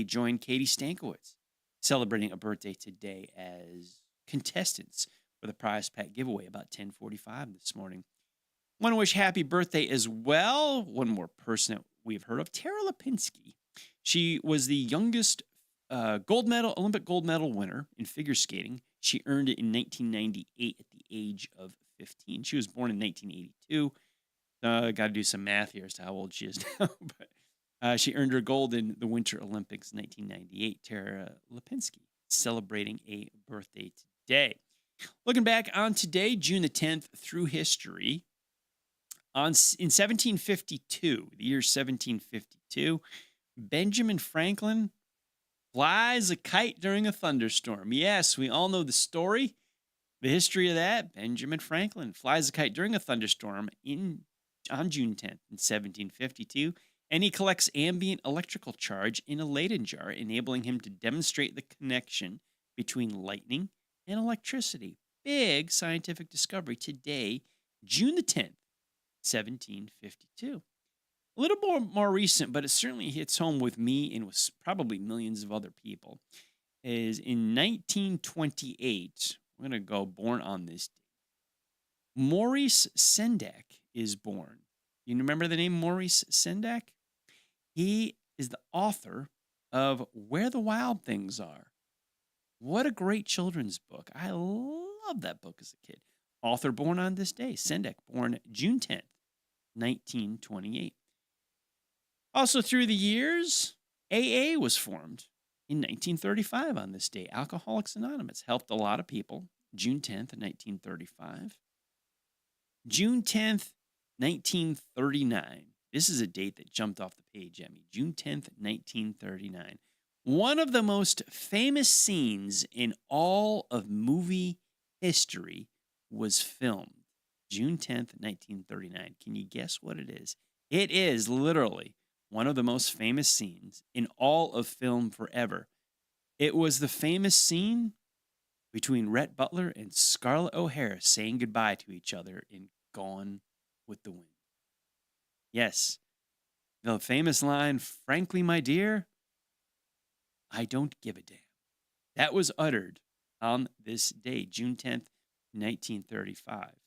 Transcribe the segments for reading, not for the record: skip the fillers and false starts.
joined Katie Stankiewicz, celebrating a birthday today as contestants for the prize pack giveaway about 10:45 this morning. Want to wish happy birthday as well. One more person that we've heard of, Tara Lipinski. She was the youngest Olympic gold medal winner in figure skating. She earned it in 1998 at the age of 15. She was born in 1982. Got to do some math here as to how old she is now. But she earned her gold in the Winter Olympics 1998. Tara Lipinski celebrating a birthday today. Looking back on today, June the 10th, through history. In 1752, the year 1752, Benjamin Franklin flies a kite during a thunderstorm. Yes, we all know the story, the history of that. Benjamin Franklin flies a kite during a thunderstorm on June 10th in 1752, and he collects ambient electrical charge in a Leyden jar, enabling him to demonstrate the connection between lightning and electricity. Big scientific discovery today, June the 10th, 1752. A little more recent, but it certainly hits home with me and with probably millions of other people, is in 1928. We're going to go born on this day. Maurice Sendak is born. You remember the name Maurice Sendak? He is the author of Where the Wild Things Are. What a great children's book. I love that book as a kid. Author born on this day. Sendak, born June 10th, 1928. Also through the years, AA was formed in 1935 on this day. Alcoholics Anonymous helped a lot of people. June 10th, 1935. June 10th, 1939. This is a date that jumped off the page at me. June 10th, 1939. One of the most famous scenes in all of movie history was filmed June 10th, 1939. Can you guess what it is? It is literally one of the most famous scenes in all of film forever. It was the famous scene between Rhett Butler and Scarlett O'Hara saying goodbye to each other in Gone with the Wind. Yes, the famous line, "Frankly, my dear, I don't give a damn." That was uttered on this day, June 10th, 1935.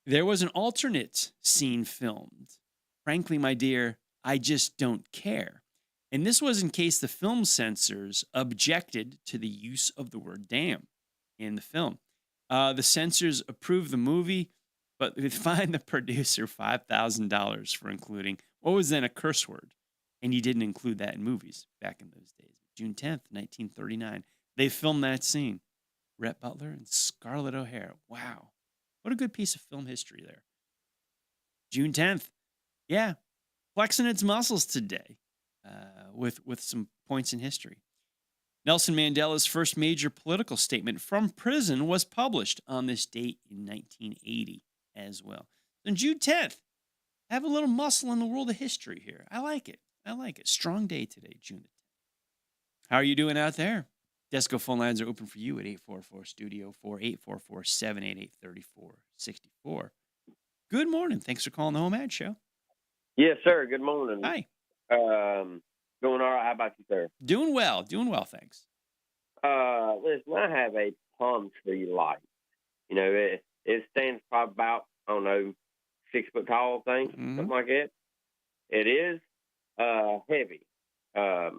There was an alternate scene filmed, "Frankly, my dear, I just don't care." And this was in case the film censors objected to the use of the word damn in the film. The censors approved the movie, but they fined the producer $5,000 for including what was then a curse word. And you didn't include that in movies back in those days. June 10th, 1939. They filmed that scene. Rhett Butler and Scarlett O'Hara. Wow. What a good piece of film history there. June 10th. Yeah. Flexing its muscles today with some points in history. Nelson Mandela's first major political statement from prison was published on this date in 1980 as well. On June 10th, have a little muscle in the world of history here. I like it. Strong day today, June the 10th. How are you doing out there? Desco phone lines are open for you at 844-STUDIO-4, 844-788-3464. Good morning. Thanks for calling the HomeAd Show. Yes, sir. Good morning. Hi. Going all right. How about you, sir? Doing well, thanks. Listen, I have a palm tree light. You know, it stands probably about, I don't know, 6 foot tall thing, something like that. It is heavy. I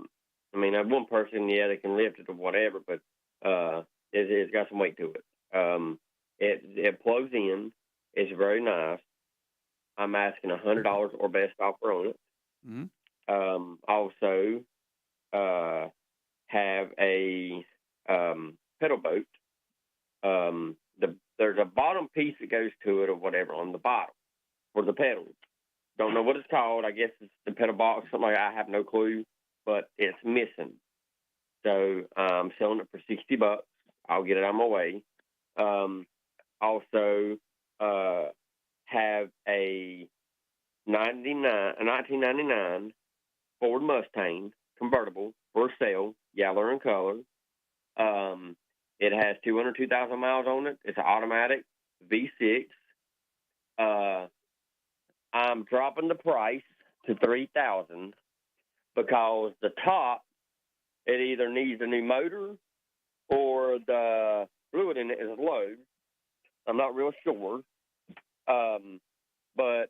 mean, one person, they can lift it or whatever, but it's got some weight to it. It plugs in. It's very nice. I'm asking $100 or best offer on it. Also, have a pedal boat. There's a bottom piece that goes to it or whatever on the bottom for the pedals. Don't know what it's called. I guess it's the pedal box, something like that. I have no clue, but it's missing. So I'm selling it for $60. I'll get it on my way. Also, have a 1999 Ford Mustang convertible for sale, yellow in color. It has 202,000 miles on it. It's an automatic V6. I'm dropping the price to $3,000. because the top, it either needs a new motor or the fluid in it is low. I'm not real sure. But,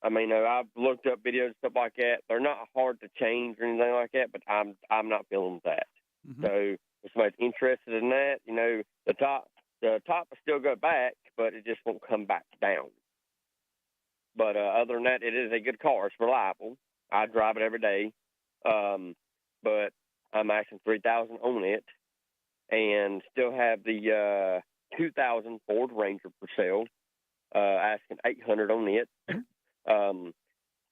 I mean, I've looked up videos and stuff like that. They're not hard to change or anything like that, but I'm not feeling that. Mm-hmm. So if somebody's interested in that, the top will still go back, but it just won't come back down. But other than that, it is a good car. It's reliable. I drive it every day. But I'm asking $3,000 on it, and still have the 2000 Ford Ranger for sale. Asking $800 on it.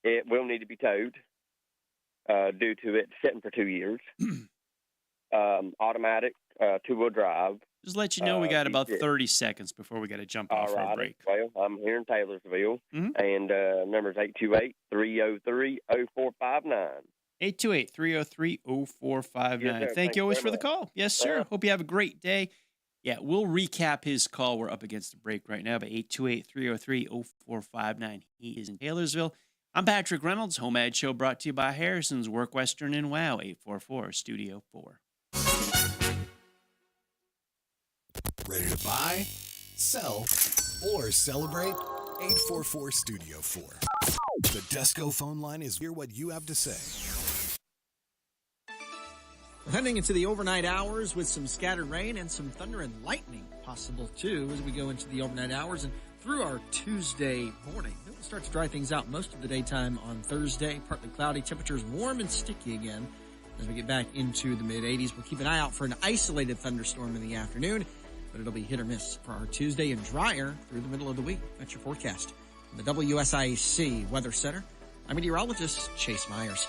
It will need to be towed due to it sitting for 2 years. Automatic, two-wheel drive. Just let you know we got about 30 seconds before we got to jump off for a break. Well, I'm here in Taylorsville, Mm-hmm. and number is 828-303-0459. 828-303-0459. Yes, Thank you always for the much. call. Yes, sir. Hope you have a great day. Yeah, we'll recap his call. We're up against the break right now, but 828-303-0459. He is in Taylorsville. I'm Patrick Reynolds. HomeAd Show brought to you by Harrison's Work Western and WOW, 844-STUDIO-4. Ready to buy, sell, or celebrate? 844-STUDIO-4. The Desco phone line is hear what you have to say. Heading into the overnight hours with some scattered rain and some thunder and lightning possible too as we go into the overnight hours and through our Tuesday morning. It will start to dry things out most of the daytime on Thursday. Partly cloudy, temperatures warm and sticky again as we get back into the mid-80s. We'll keep an eye out for an isolated thunderstorm in the afternoon, but it'll be hit or miss for our Tuesday and drier through the middle of the week. That's your forecast. From the WSIC Weather Center, I'm meteorologist Chase Myers.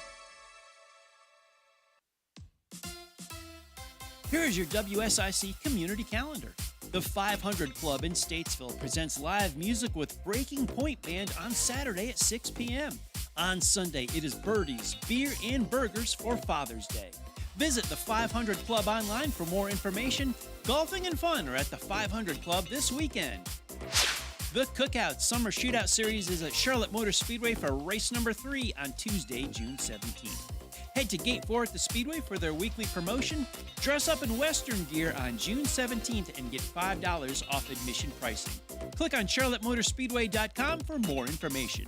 Here is your WSIC community calendar. The 500 Club in Statesville presents live music with Breaking Point Band on Saturday at 6 p.m. On Sunday, it is Birdies, Beer, and Burgers for Father's Day. Visit the 500 Club online for more information. Golfing and fun are at the 500 Club this weekend. The Cookout Summer Shootout Series is at Charlotte Motor Speedway for race number 3 on Tuesday, June 17th. Head to Gate 4 at the Speedway for their weekly promotion. Dress up in Western gear on June 17th and get $5 off admission pricing. Click on charlottemotorspeedway.com for more information.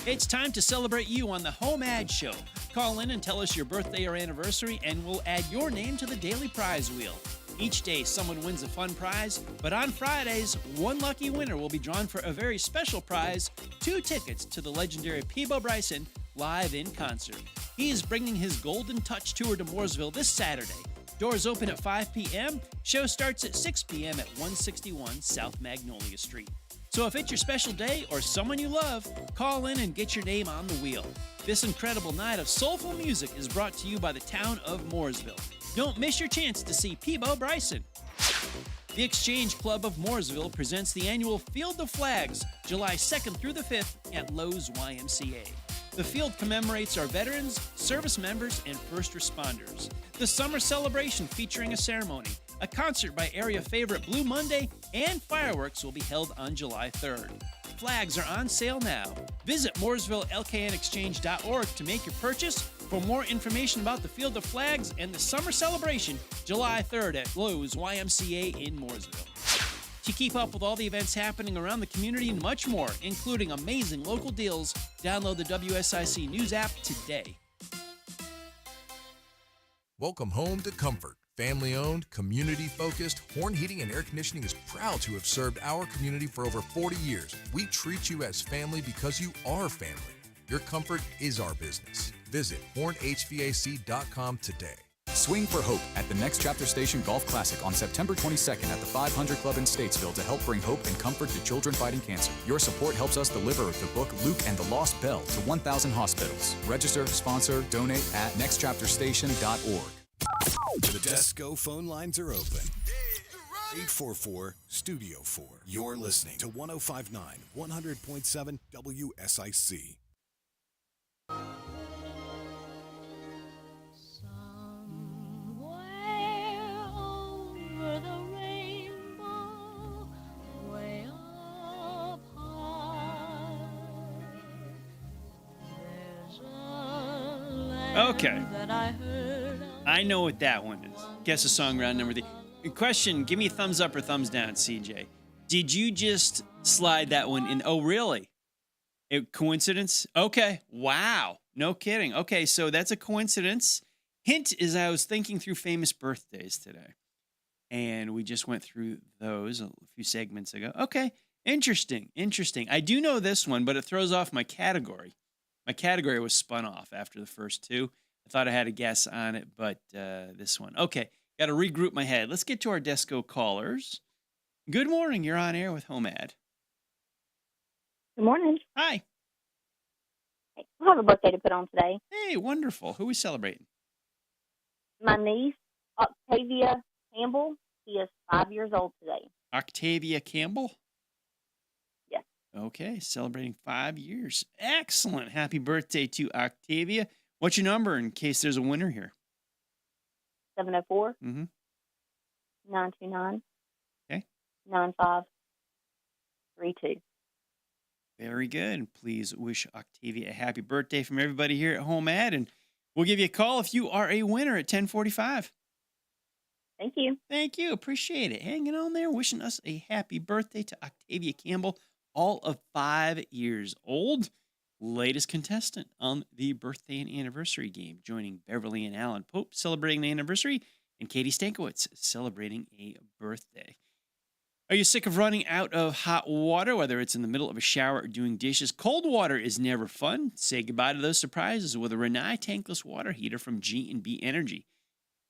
It's time to celebrate you on the HomeAd Show. Call in and tell us your birthday or anniversary, and we'll add your name to the daily prize wheel. Each day, someone wins a fun prize, but on Fridays, one lucky winner will be drawn for a very special prize, 2 tickets to the legendary Peabo Bryson live in concert. He is bringing his Golden Touch Tour to Mooresville this Saturday. Doors open at 5 p.m. Show starts at 6 p.m. at 161 South Magnolia Street. So if it's your special day or someone you love, call in and get your name on the wheel. This incredible night of soulful music is brought to you by the town of Mooresville. Don't miss your chance to see Peabo Bryson. The Exchange Club of Mooresville presents the annual Field of Flags, July 2nd through the 5th at Lowe's YMCA. The field commemorates our veterans, service members, and first responders. The summer celebration featuring a ceremony, a concert by area favorite Blue Monday, and fireworks will be held on July 3rd. Flags are on sale now. Visit MooresvilleLKNExchange.org to make your purchase. For more information about the Field of Flags and the summer celebration, July 3rd at Lowe's YMCA in Mooresville. To keep up with all the events happening around the community and much more, including amazing local deals, download the WSIC News app today. Welcome home to Comfort. Family-owned, community-focused, Horn Heating and Air Conditioning is proud to have served our community for over 40 years. We treat you as family because you are family. Your comfort is our business. Visit hornhvac.com today. Swing for Hope at the Next Chapter Station Golf Classic on September 22nd at the 500 Club in Statesville to help bring hope and comfort to children fighting cancer. Your support helps us deliver the book Luke and the Lost Bell to 1,000 hospitals. Register, sponsor, donate at nextchapterstation.org. The Desco phone lines are open. 844-STUDIO-4. You're listening to 105.9, 100.7 WSIC. Okay. I know what that one is. Guess a song round number 3. Question, give me a thumbs up or thumbs down, CJ. Did you just slide that one in? Oh, really? Coincidence? Okay. Wow. No kidding. Okay, so that's a coincidence. Hint is I was thinking through famous birthdays today. And we just went through those a few segments ago. Okay. Interesting. I do know this one, but it throws off my category. My category was spun off after the first two. I thought I had a guess on it, but this one. Okay. Got to regroup my head. Let's get to our Desco callers. Good morning. You're on air with HomeAd. Good morning. Hi. I have a birthday to put on today. Hey, wonderful. Who are we celebrating? My niece, Octavia Campbell. She is 5 years old today. Octavia Campbell? Yes. Okay, celebrating 5 years. Excellent. Happy birthday to Octavia. What's your number in case there's a winner here? 704 Mm-hmm. 929 Okay. 9532. Very good. Please wish Octavia a happy birthday from everybody here at HomeAd, and we'll give you a call if you are a winner at 10:45. Thank you. Thank you. Appreciate it. Hanging on there, wishing us a happy birthday to Octavia Campbell, all of 5 years old. Latest contestant on the birthday and anniversary game, joining Beverly and Alan Pope celebrating the anniversary, and Katie Stankiewicz celebrating a birthday. Are you sick of running out of hot water, whether it's in the middle of a shower or doing dishes? Cold water is never fun. Say goodbye to those surprises with a Rinnai tankless water heater from G&B Energy.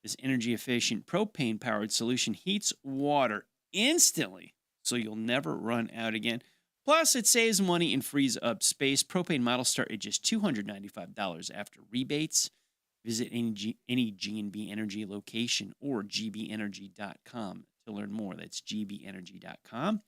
This energy-efficient propane-powered solution heats water instantly, so you'll never run out again. Plus, it saves money and frees up space. Propane models start at just $295 after rebates. Visit any G&B Energy location or gbenergy.com to learn more. That's gbenergy.com.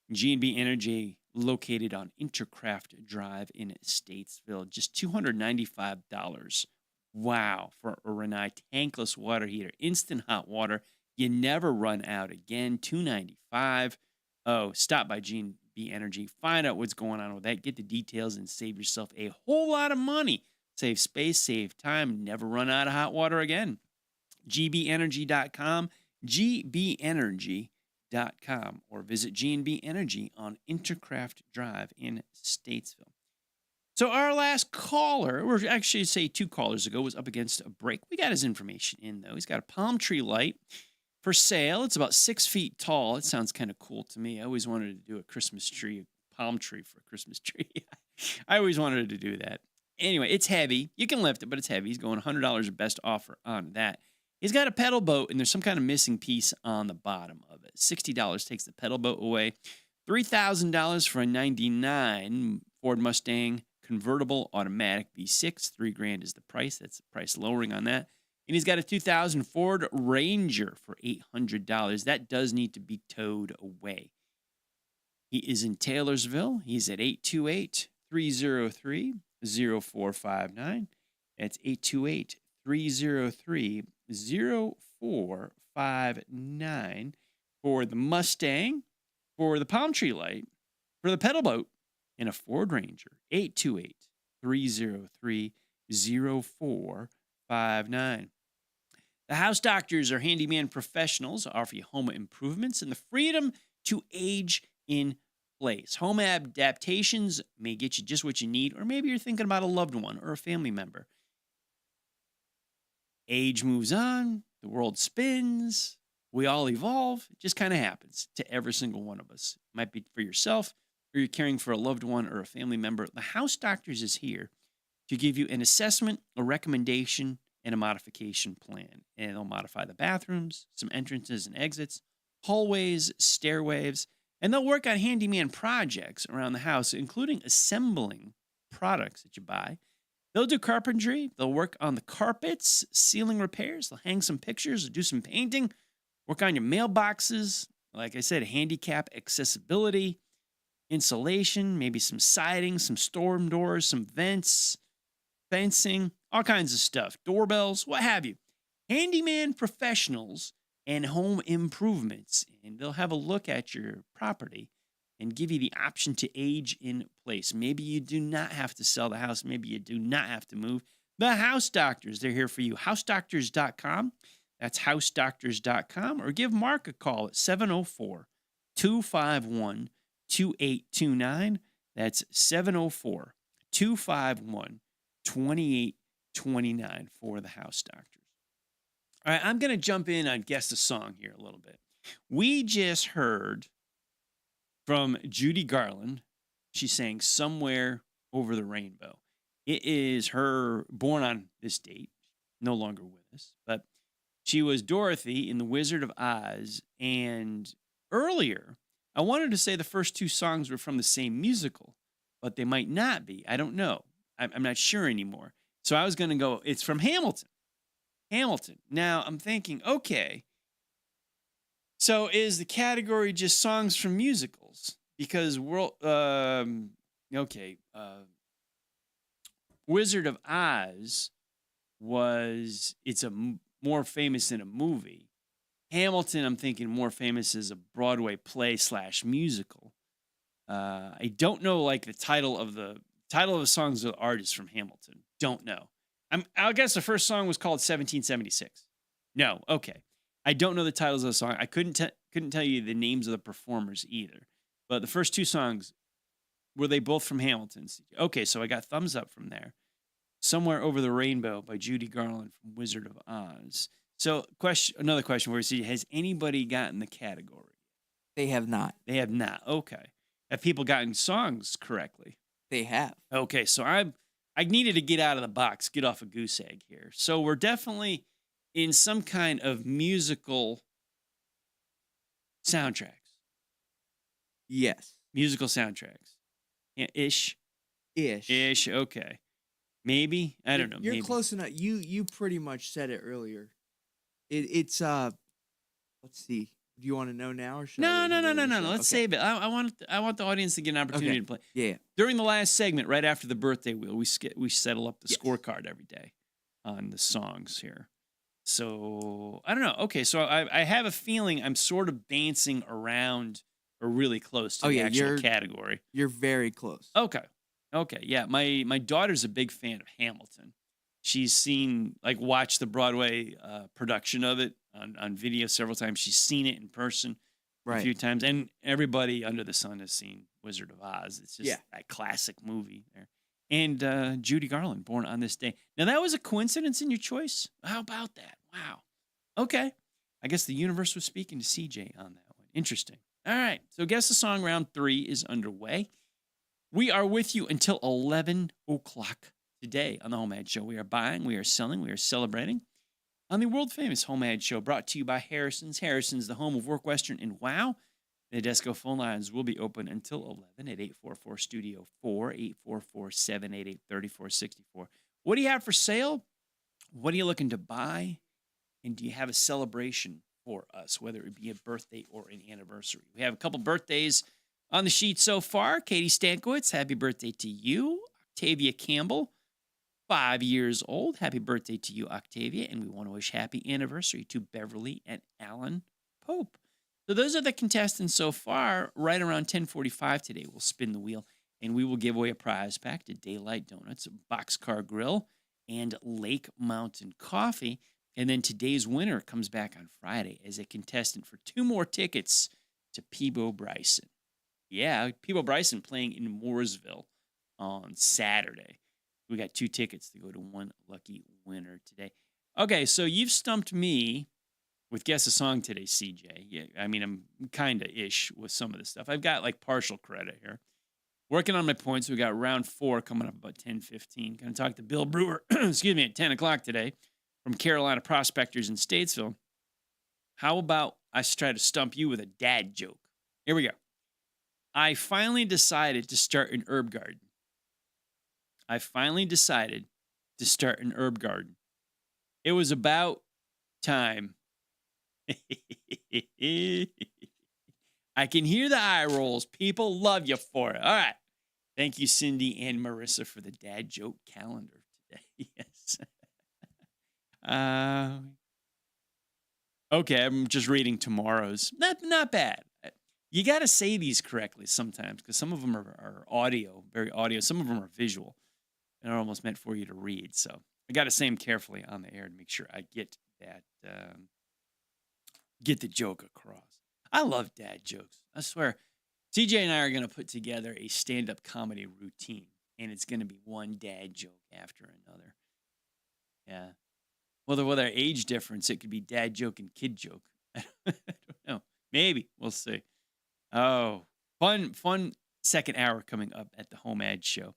G&B Energy, located on Intercraft Drive in Statesville, just $295. Wow, for a Rinnai tankless water heater, instant hot water. You never run out again. $295. Oh, stop by G&B Energy. Find out what's going on with that. Get the details and save yourself a whole lot of money. Save space, save time. Never run out of hot water again. gbenergy.com, gbenergy.com, or visit G&B Energy on Intercraft Drive in Statesville. So our last caller, or actually say 2 callers ago, was up against a break. We got his information in, though. He's got a palm tree light for sale. It's about 6 feet tall. It sounds kind of cool to me. I always wanted to do a Christmas tree, a palm tree for a Christmas tree. I always wanted to do that. Anyway, it's heavy. You can lift it, but it's heavy. He's going $100 best offer on that. He's got a pedal boat, and there's some kind of missing piece on the bottom of it. $60 takes the pedal boat away. $3,000 for a 99 Ford Mustang convertible automatic V6. $3,000 is the price. That's the price lowering on that. And he's got a 2000 Ford Ranger for $800. That does need to be towed away. He is in Taylorsville. He's at 828-303-0459. That's 828-303-0459 for the Mustang, for the palm tree light, for the pedal boat, and a Ford Ranger. 828-303-0459. The House Doctors are handyman professionals, offer you home improvements and the freedom to age in place. Home adaptations may get you just what you need, or maybe you're thinking about a loved one or a family member. Age moves on, the world spins, we all evolve. It just kind of happens to every single one of us. It might be for yourself, or you're caring for a loved one or a family member. The House Doctors is here to give you an assessment, a recommendation, and a modification plan. And they'll modify the bathrooms, some entrances and exits, hallways, stairways, and they'll work on handyman projects around the house, including assembling products that you buy. They'll do carpentry. They'll work on the carpets, ceiling repairs. They'll hang some pictures, do some painting, work on your mailboxes. Like I said, handicap accessibility, insulation, maybe some siding, some storm doors, some vents, fencing, all kinds of stuff, doorbells, what have you. Handyman professionals and home improvements, and they'll have a look at your property and give you the option to age in place. Maybe you do not have to sell the house. Maybe you do not have to move. The House Doctors, they're here for you. HouseDoctors.com. That's HouseDoctors.com. Or give Mark a call at 704-251-2829. That's 704-251-2829 for the House Doctors. All right, I'm going to jump in on Guess the Song here a little bit. We just heard from Judy Garland. She sang Somewhere Over the Rainbow. It is her born on this date, no longer with us, but she was Dorothy in The Wizard of Oz. And earlier, I wanted to say the first two songs were from the same musical, but they might not be. I don't know. I'm not sure anymore. So I was going to go, it's from Hamilton. Hamilton. Now I'm thinking, okay, so is the category just songs from musicals? Because Wizard of Oz it's more famous in a movie. Hamilton, I'm thinking more famous as a Broadway play / musical. I don't know like the title of the songs of the artists from Hamilton. Don't know. I guess the first song was called 1776. No, okay. I don't know the titles of the song. I couldn't tell you the names of the performers either. But the first two songs, were they both from Hamilton? Okay, so I got thumbs up from there. Somewhere Over the Rainbow by Judy Garland from Wizard of Oz. So another question where we see, has anybody gotten the category? They have not. They have not. Okay. Have people gotten songs correctly? They have. Okay, so I needed to get out of the box, get off a goose egg here. So we're definitely in some kind of musical soundtracks. Yes. Musical soundtracks. Yeah, ish. Okay. Maybe. I don't know. You're maybe. close enough. You pretty much said it earlier. It's let's see. Do you want to know now or should I No. wait until the show? Let's save it. I want the audience to get an opportunity to play. Yeah. During the last segment, right after the birthday wheel, we settle up the scorecard every day on the songs here. So I don't know. Okay, so I have a feeling I'm sort of dancing around or really close to the actual category. You're very close. Okay. Yeah, my daughter's a big fan of Hamilton. She's watched the Broadway production of it on video several times. She's seen it in person a few times, and everybody under the sun has seen Wizard of Oz. It's just that classic movie there. And Judy Garland, born on this day. Now, that was a coincidence in your choice? How about that? Wow. Okay. I guess the universe was speaking to CJ on that one. Interesting. All right. So Guess the Song round 3 is underway. We are with you until 11 o'clock today on the HomeAd Show. We are buying, we are selling, we are celebrating on the world-famous HomeAd Show, brought to you by Harrison's. Harrison's, the home of Work Western and WOW. The Desco phone lines will be open until 11 at 844-STUDIO-4, 844-788-3464. What do you have for sale? What are you looking to buy? And do you have a celebration for us, whether it be a birthday or an anniversary? We have a couple birthdays on the sheet so far. Katie Stankiewicz, happy birthday to you. Octavia Campbell, 5 years old. Happy birthday to you, Octavia. And we want to wish happy anniversary to Beverly and Alan Pope. So those are the contestants so far. Right around 10:45 today, we'll spin the wheel, and we will give away a prize pack to Daylight Donuts, Boxcar Grill, and Lake Mountain Coffee. And then today's winner comes back on Friday as a contestant for 2 more tickets to Peebo Bryson. Yeah, Peebo Bryson playing in Mooresville on Saturday. We got 2 tickets to go to one lucky winner today. Okay, so you've stumped me with Guess a Song today, CJ. Yeah, I mean, I'm kind of ish with some of this stuff. I've got like partial credit here. Working on my points. We got round 4 coming up about 10:15. Going to talk to Bill Brewer, excuse me, at 10 o'clock today from Carolina Prospectors in Statesville. How about I try to stump you with a dad joke? Here we go. I finally decided to start an herb garden. It was about time. I can hear the eye rolls. People love you for it. All right. Thank you, Cindy and Marissa, for the dad joke calendar today. Yes. Okay, I'm just reading tomorrow's. Not bad. You got to say these correctly sometimes because some of them are audio, very audio. Some of them are visual and are almost meant for you to read. So I got to say them carefully on the air to make sure I get that, get the joke across. I love dad jokes. I swear. TJ and I are going to put together a stand-up comedy routine, and it's going to be one dad joke after another. Yeah. Well, with our age difference, it could be dad joke and kid joke. I don't know. Maybe. We'll see. Oh, fun second hour coming up at the HomeAd Show.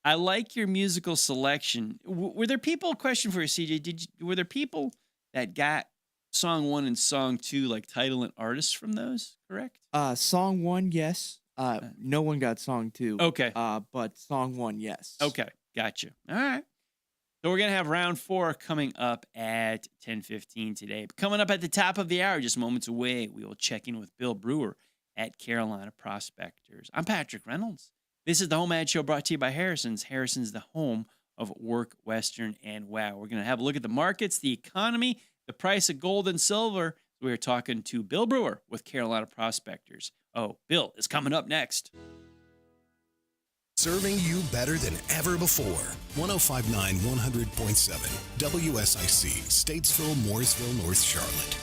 I like your musical selection. Were there people, question for you, CJ, were there people that got song 1 and song 2, like title and artist from those, correct? Song 1, yes. No one got song 2. Okay. But song 1, yes. Okay, gotcha. All right. So we're going to have round 4 coming up at 10:15 today. Coming up at the top of the hour, just moments away, we will check in with Bill Brewer at Carolina Prospectors. I'm Patrick Reynolds. This is the HomeAd Show brought to you by Harrison's. Harrison's, the home of work, Western, and wow. We're going to have a look at the markets, the economy, the price of gold and silver. We are talking to Bill Brewer with Carolina Prospectors. Oh, Bill is coming up next. Serving you better than ever before. 105.9, 100.7. WSIC, Statesville, Mooresville, North Charlotte.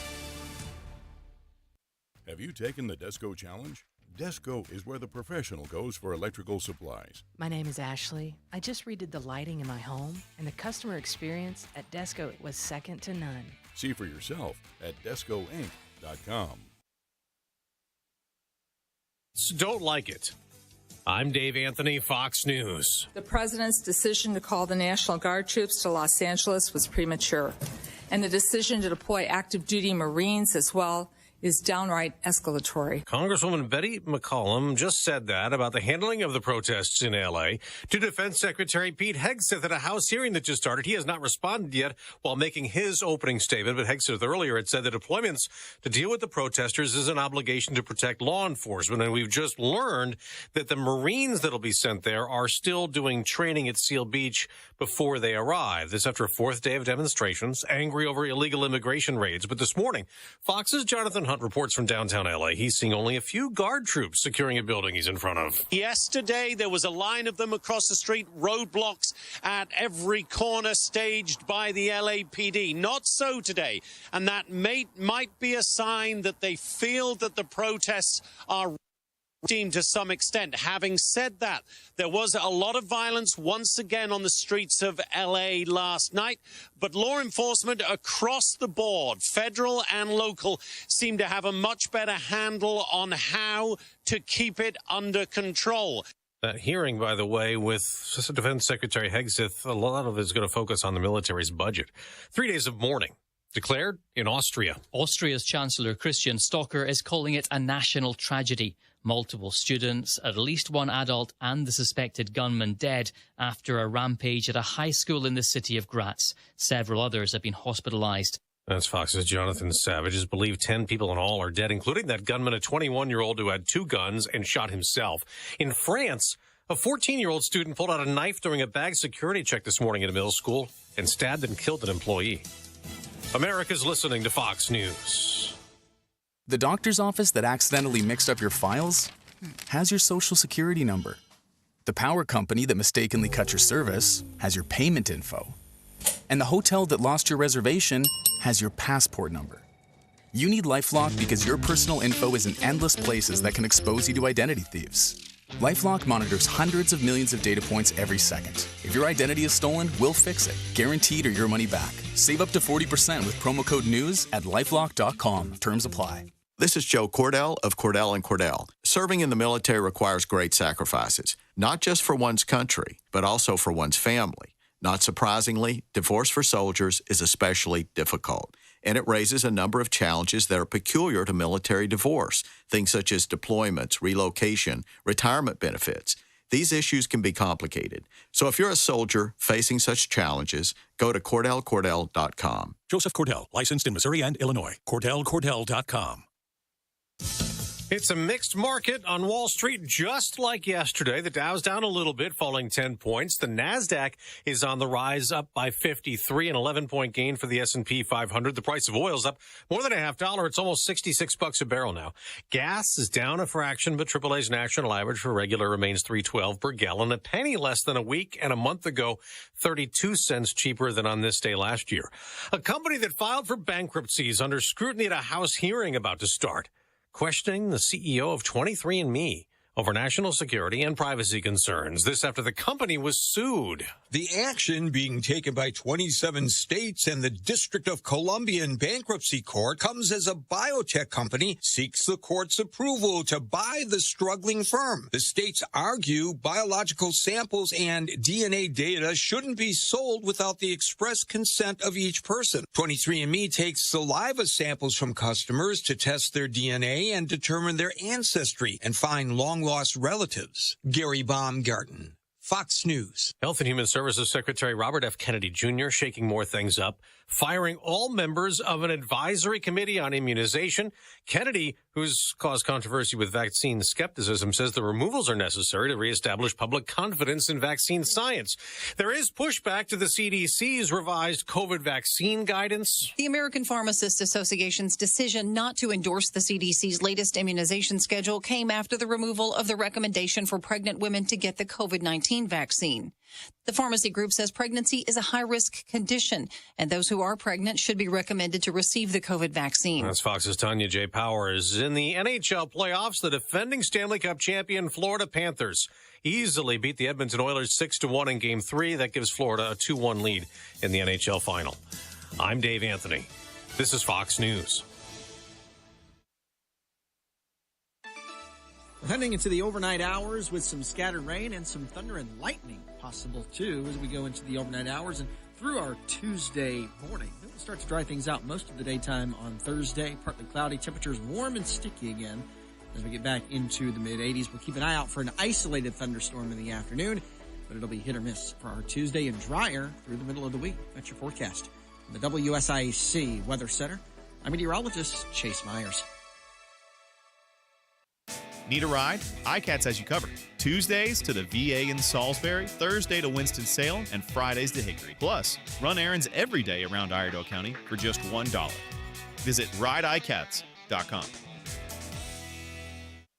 Have you taken the Desco Challenge? Desco is where the professional goes for electrical supplies. My name is Ashley. I just redid the lighting in my home, and the customer experience at Desco was second to none. See for yourself at DescoInc.com. Don't like it. I'm Dave Anthony, Fox News. The president's decision to call the National Guard troops to Los Angeles was premature, and the decision to deploy active duty Marines as well is downright escalatory. Congresswoman Betty McCollum just said that about the handling of the protests in L.A. to Defense Secretary Pete Hegseth at a House hearing that just started. He has not responded yet while making his opening statement, but Hegseth earlier had said that deployments to deal with the protesters is an obligation to protect law enforcement, and we've just learned that the Marines that'll be sent there are still doing training at Seal Beach before they arrive. This after a fourth day of demonstrations, angry over illegal immigration raids. But this morning, Fox's Jonathan Hunt reports from downtown L.A. He's seeing only a few guard troops securing a building he's in front of. Yesterday, there was a line of them across the street, roadblocks at every corner staged by the LAPD. Not so today. And that might be a sign that they feel that the protests are to some extent. Having said that, there was a lot of violence once again on the streets of LA last night, but law enforcement across the board, federal and local, seem to have a much better handle on how to keep it under control. That hearing, by the way, with Defense Secretary Hegseth, a lot of it is going to focus on the military's budget. 3 days of mourning declared in Austria. Austria's Chancellor Christian Stocker is calling it a national tragedy. Multiple students, at least one adult, and the suspected gunman dead after a rampage at a high school in the city of Graz. Several others have been hospitalized. That's Fox's Jonathan Savage. It's believed 10 people in all are dead, including that gunman, a 21-year-old who had 2 guns and shot himself. In France, a 14-year-old student pulled out a knife during a bag security check this morning at a middle school and stabbed and killed an employee. America's listening to Fox News. The doctor's office that accidentally mixed up your files has your social security number. The power company that mistakenly cut your service has your payment info. And the hotel that lost your reservation has your passport number. You need LifeLock because your personal info is in endless places that can expose you to identity thieves. LifeLock monitors hundreds of millions of data points every second. If your identity is stolen, we'll fix it, guaranteed or your money back. Save up to 40% with promo code NEWS at LifeLock.com. Terms apply. This is Joe Cordell of Cordell & Cordell. Serving in the military requires great sacrifices, not just for one's country, but also for one's family. Not surprisingly, divorce for soldiers is especially difficult, and it raises a number of challenges that are peculiar to military divorce, things such as deployments, relocation, retirement benefits. These issues can be complicated. So if you're a soldier facing such challenges, go to CordellCordell.com. Joseph Cordell, licensed in Missouri and Illinois. CordellCordell.com. It's a mixed market on Wall Street, just like yesterday. The Dow's down a little bit, falling 10 points. The Nasdaq is on the rise, up by 53, an 11-point gain for the S&P 500. The price of oil's up more than $0.50. It's almost $66 a barrel now. Gas is down a fraction, but AAA's national average for regular remains $3.12 per gallon, a penny less than a week and a month ago, 32 cents cheaper than on this day last year. A company that filed for bankruptcy is under scrutiny at a House hearing about to start, questioning the CEO of 23andMe over national security and privacy concerns. This after the company was sued. The action being taken by 27 states and the District of Columbia in bankruptcy court comes as a biotech company seeks the court's approval to buy the struggling firm. The states argue biological samples and DNA data shouldn't be sold without the express consent of each person. 23andMe takes saliva samples from customers to test their DNA and determine their ancestry and find long-lost relatives. Gary Baumgarten, Fox News. Health and Human Services Secretary Robert F. Kennedy Jr. shaking more things up, firing all members of an advisory committee on immunization. Kennedy, who's caused controversy with vaccine skepticism, says the removals are necessary to reestablish public confidence in vaccine science. There is pushback to the CDC's revised COVID vaccine guidance. The American Pharmacists Association's decision not to endorse the CDC's latest immunization schedule came after the removal of the recommendation for pregnant women to get the COVID-19 vaccine. The pharmacy group says pregnancy is a high-risk condition, and those who are pregnant should be recommended to receive the COVID vaccine. That's Fox's Tanya J. Powers. In the NHL playoffs, the defending Stanley Cup champion Florida Panthers easily beat the Edmonton Oilers 6-1 in Game 3. That gives Florida a 2-1 lead in the NHL final. I'm Dave Anthony. This is Fox News. Heading into the overnight hours with some scattered rain and some thunder and lightning possible too as we go into the overnight hours and through our Tuesday morning. We'll start to dry things out most of the daytime on Thursday. Partly cloudy, temperatures warm and sticky again as we get back into the mid-80s. We'll keep an eye out for an isolated thunderstorm in the afternoon, but it'll be hit or miss for our Tuesday and drier through the middle of the week. That's your forecast. From the WSIC Weather Center, I'm meteorologist Chase Myers. Need a ride? iCats has you covered. Tuesdays to the VA in Salisbury, Thursday to Winston-Salem, and Fridays to Hickory. Plus, run errands every day around Iredell County for just $1. Visit rideicats.com.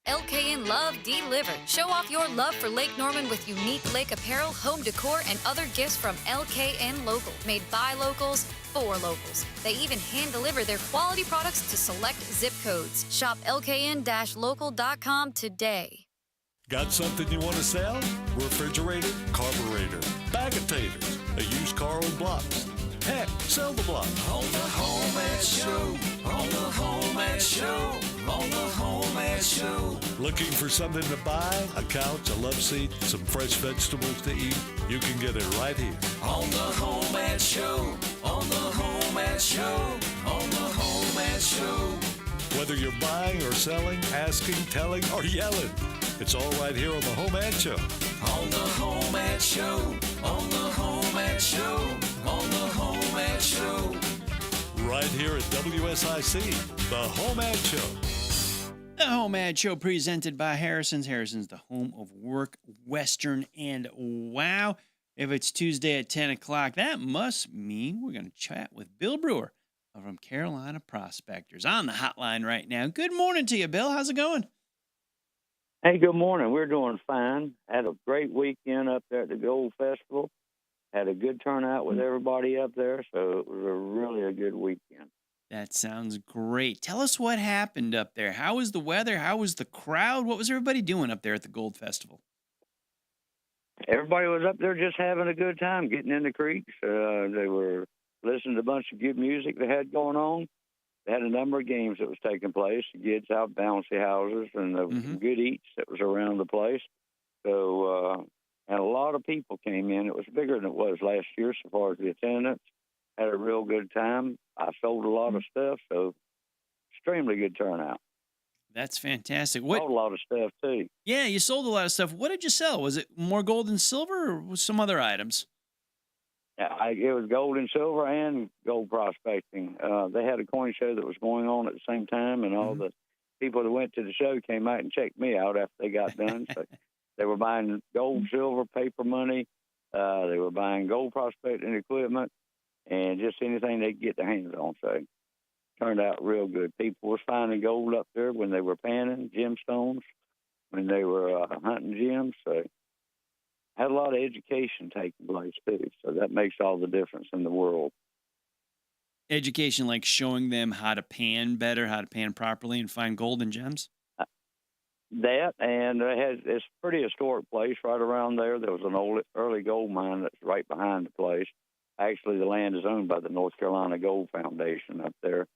LKN Love Delivered. Show off your love for Lake Norman with unique lake apparel, home decor, and other gifts from LKN Local. Made by locals, for locals. They even hand deliver their quality products to select zip codes. Shop lkn-local.com today. Got something you want to sell? Refrigerator, carburetor, bag of taters, a used car on blocks. Heck, sell the block. On the HomeAd Show. On the HomeAd Show. On the HomeAd Show. Looking for something to buy? A couch, a love seat, some fresh vegetables to eat? You can get it right here. On the HomeAd Show. On the HomeAd Show. On the HomeAd Show. Whether you're buying or selling, asking, telling, or yelling, it's all right here on the HomeAd Show. On the HomeAd Show. On the HomeAd Show. On the HomeAd Show. Right here at WSIC, the HomeAd Show. The HomeAd Show presented by Harrison's. Harrison's, the home of work, Western, and wow. If it's Tuesday at 10 o'clock, that must mean we're going to chat with Bill Brewer from Carolina Prospectors on the hotline right now. Good morning to you, Bill. How's it going? Hey, good morning. We're doing fine. Had a great weekend up there at the Gold Festival. Had a good turnout with everybody up there, so it was really a good weekend. That sounds great. Tell us what happened up there. How was the weather? How was the crowd? What was everybody doing up there at the Gold Festival? Everybody was up there just having a good time, getting in the creeks. They were listening to a bunch of good music they had going on. They had a number of games that was taking place. The kids out bouncy houses and the good eats that was around the place. So, and a lot of people came in. It was bigger than it was last year so far as the attendance. Had a real good time. I sold a lot of stuff, so extremely good turnout. That's fantastic. Sold a lot of stuff, too. Yeah, you sold a lot of stuff. What did you sell? Was it more gold and silver or was some other items? Yeah, it was gold and silver and gold prospecting. They had a coin show that was going on at the same time, and all the people that went to the show came out and checked me out after they got done. So they were buying gold, silver, paper money. They were buying gold prospecting equipment and just anything they could get their hands on. So it turned out real good. People was finding gold up there when they were panning, gemstones, when they were hunting gems. So had a lot of education taking place too. So that makes all the difference in the world. Education, like showing them how to pan better, how to pan properly, and find gold and gems? That, and it's a pretty historic place right around there. There was an early gold mine that's right behind the place. Actually, the land is owned by the North Carolina Gold Foundation up there.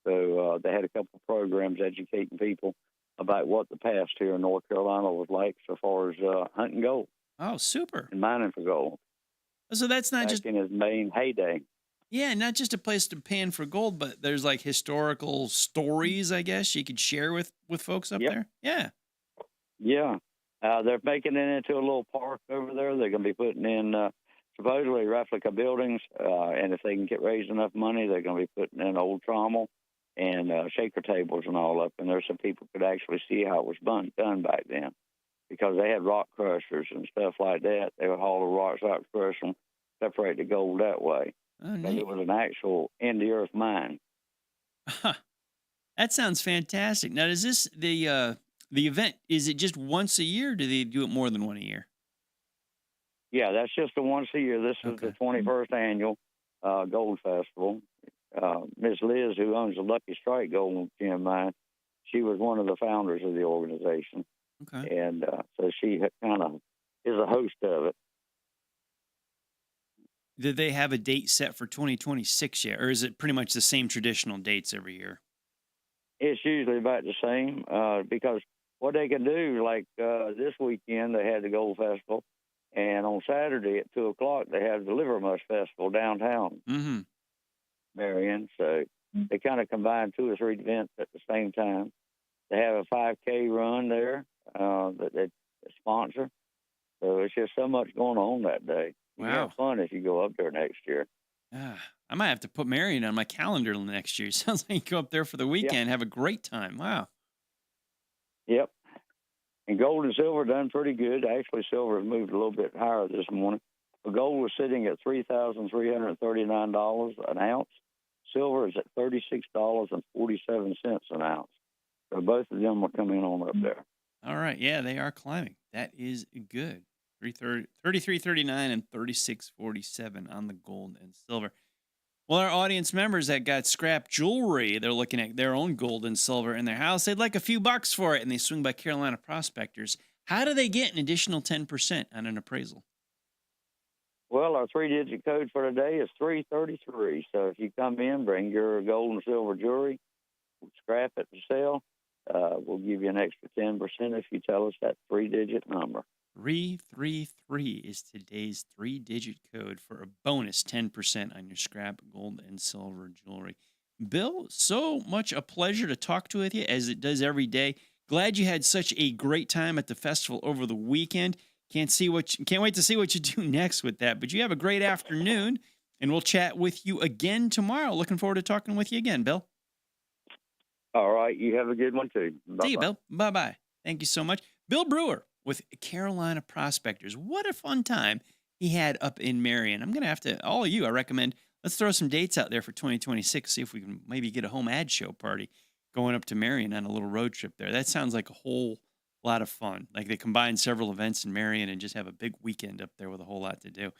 So they had a couple of programs educating people about what the past here in North Carolina was like so far as hunting gold. Oh, super. And mining for gold. So that's not back just in his main heyday. Yeah, not just a place to pan for gold, but there's like historical stories, I guess, you could share with folks up there. Yeah. Yeah. They're making it into a little park over there. They're going to be putting in supposedly replica buildings, and if they can raise enough money, they're going to be putting in old trommel and shaker tables and all up in there so people could actually see how it was done back then. Because they had rock crushers and stuff like that. They would haul the rocks out, crush them, separate the gold that way. Oh, But it was an actual in-the-earth mine. That sounds fantastic. Now, is this the event, is it just once a year, or do they do it more than one a year? Yeah, that's just the once a year. This is the 21st annual Gold Festival. Miss Liz, who owns the Lucky Strike Gold Gem Mine, she was one of the founders of the organization. Okay. And so she kind of is a host of it. Did they have a date set for 2026 yet, or is it pretty much the same traditional dates every year? It's usually about the same because what they can do, like this weekend, they had the Gold Festival, and on Saturday at 2 o'clock, they have the Liver Mush Festival downtown, Marion. So they kind of combine 2 or 3 events at the same time. They have a 5K run there that they sponsor. So it's just so much going on that day. You have fun if you go up there next year. I might have to put Marion on my calendar next year. Sounds like you go up there for the weekend, have a great time. Wow. Yep. And gold and silver done pretty good. Actually, silver has moved a little bit higher this morning. The gold was sitting at $3,339 an ounce. Silver is at $36.47 an ounce. So both of them are coming on up there. All right. Yeah, they are climbing. That is good. 33.39 and 36.47 on the gold and silver. Well, our audience members that got scrap jewelry, they're looking at their own gold and silver in their house. They'd like a few bucks for it, and they swing by Carolina Prospectors. How do they get an additional 10% on an appraisal? Well, our 3-digit code for today is 333. So if you come in, bring your gold and silver jewelry, scrap it to sell, we'll give you an extra 10% if you tell us that 3-digit number. 333 is today's 3-digit code for a bonus 10% on your scrap gold and silver jewelry. Bill, so much a pleasure to talk to with you as it does every day. Glad you had such a great time at the festival over the weekend. Can't wait to see what you do next with that. But you have a great afternoon, and we'll chat with you again tomorrow. Looking forward to talking with you again, Bill. All right. You have a good one, too. Bye-bye. See you, Bill. Bye-bye. Thank you so much. Bill Brewer with Carolina Prospectors. What a fun time he had up in Marion. I'm going to have to, all of you, I recommend, let's throw some dates out there for 2026, see if we can maybe get a HomeAd Show party going up to Marion on a little road trip there. That sounds like a whole lot of fun. Like they combine several events in Marion and just have a big weekend up there with a whole lot to do.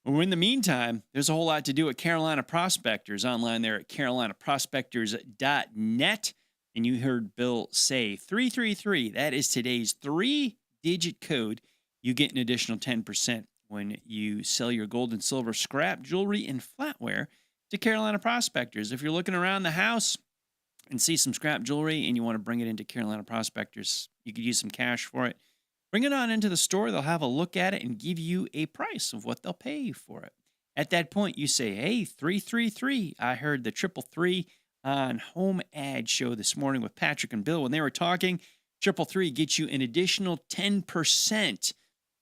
Well, in the meantime, there's a whole lot to do at Carolina Prospectors online there at carolinaprospectors.net. And you heard Bill say 333. That is today's 3-digit code. You get an additional 10% when you sell your gold and silver scrap jewelry and flatware to Carolina Prospectors. If you're looking around the house and see some scrap jewelry and you want to bring it into Carolina Prospectors, you could use some cash for it. Bring it on into the store. They'll have a look at it and give you a price of what they'll pay for it. At that point, you say, hey, 333. I heard the 333 on HomeAd Show this morning with Patrick and Bill. When they were talking, 333 gets you an additional 10%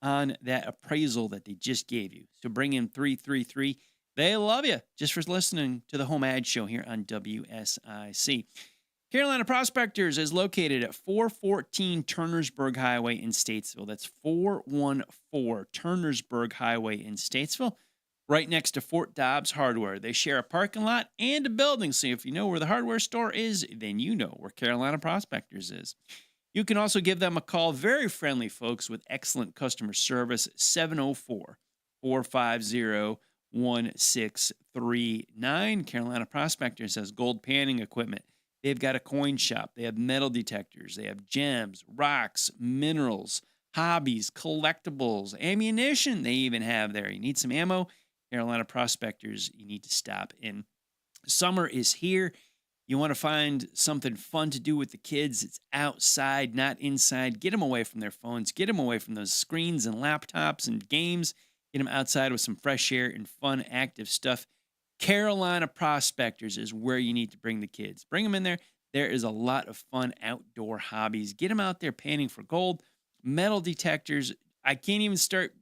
on that appraisal that they just gave you. So bring in 333. They love you just for listening to the HomeAd Show here on WSIC. Carolina Prospectors is located at 414 Turnersburg Highway in Statesville. That's 414 Turnersburg Highway in Statesville, right next to Fort Dobbs Hardware. They share a parking lot and a building, so if you know where the hardware store is, then you know where Carolina Prospectors is. You can also give them a call. Very friendly folks with excellent customer service, 704-450-1639. Carolina Prospectors has gold panning equipment. They've got a coin shop. They have metal detectors. They have gems, rocks, minerals, hobbies, collectibles, ammunition they even have there. You need some ammo? Carolina Prospectors, you need to stop in. Summer is here. You want to find something fun to do with the kids. It's outside, not inside. Get them away from their phones. Get them away from those screens and laptops and games. Get them outside with some fresh air and fun, active stuff. Carolina Prospectors is where you need to bring the kids. Bring them in there. There is a lot of fun outdoor hobbies. Get them out there panning for gold. Metal detectors. I can't even start.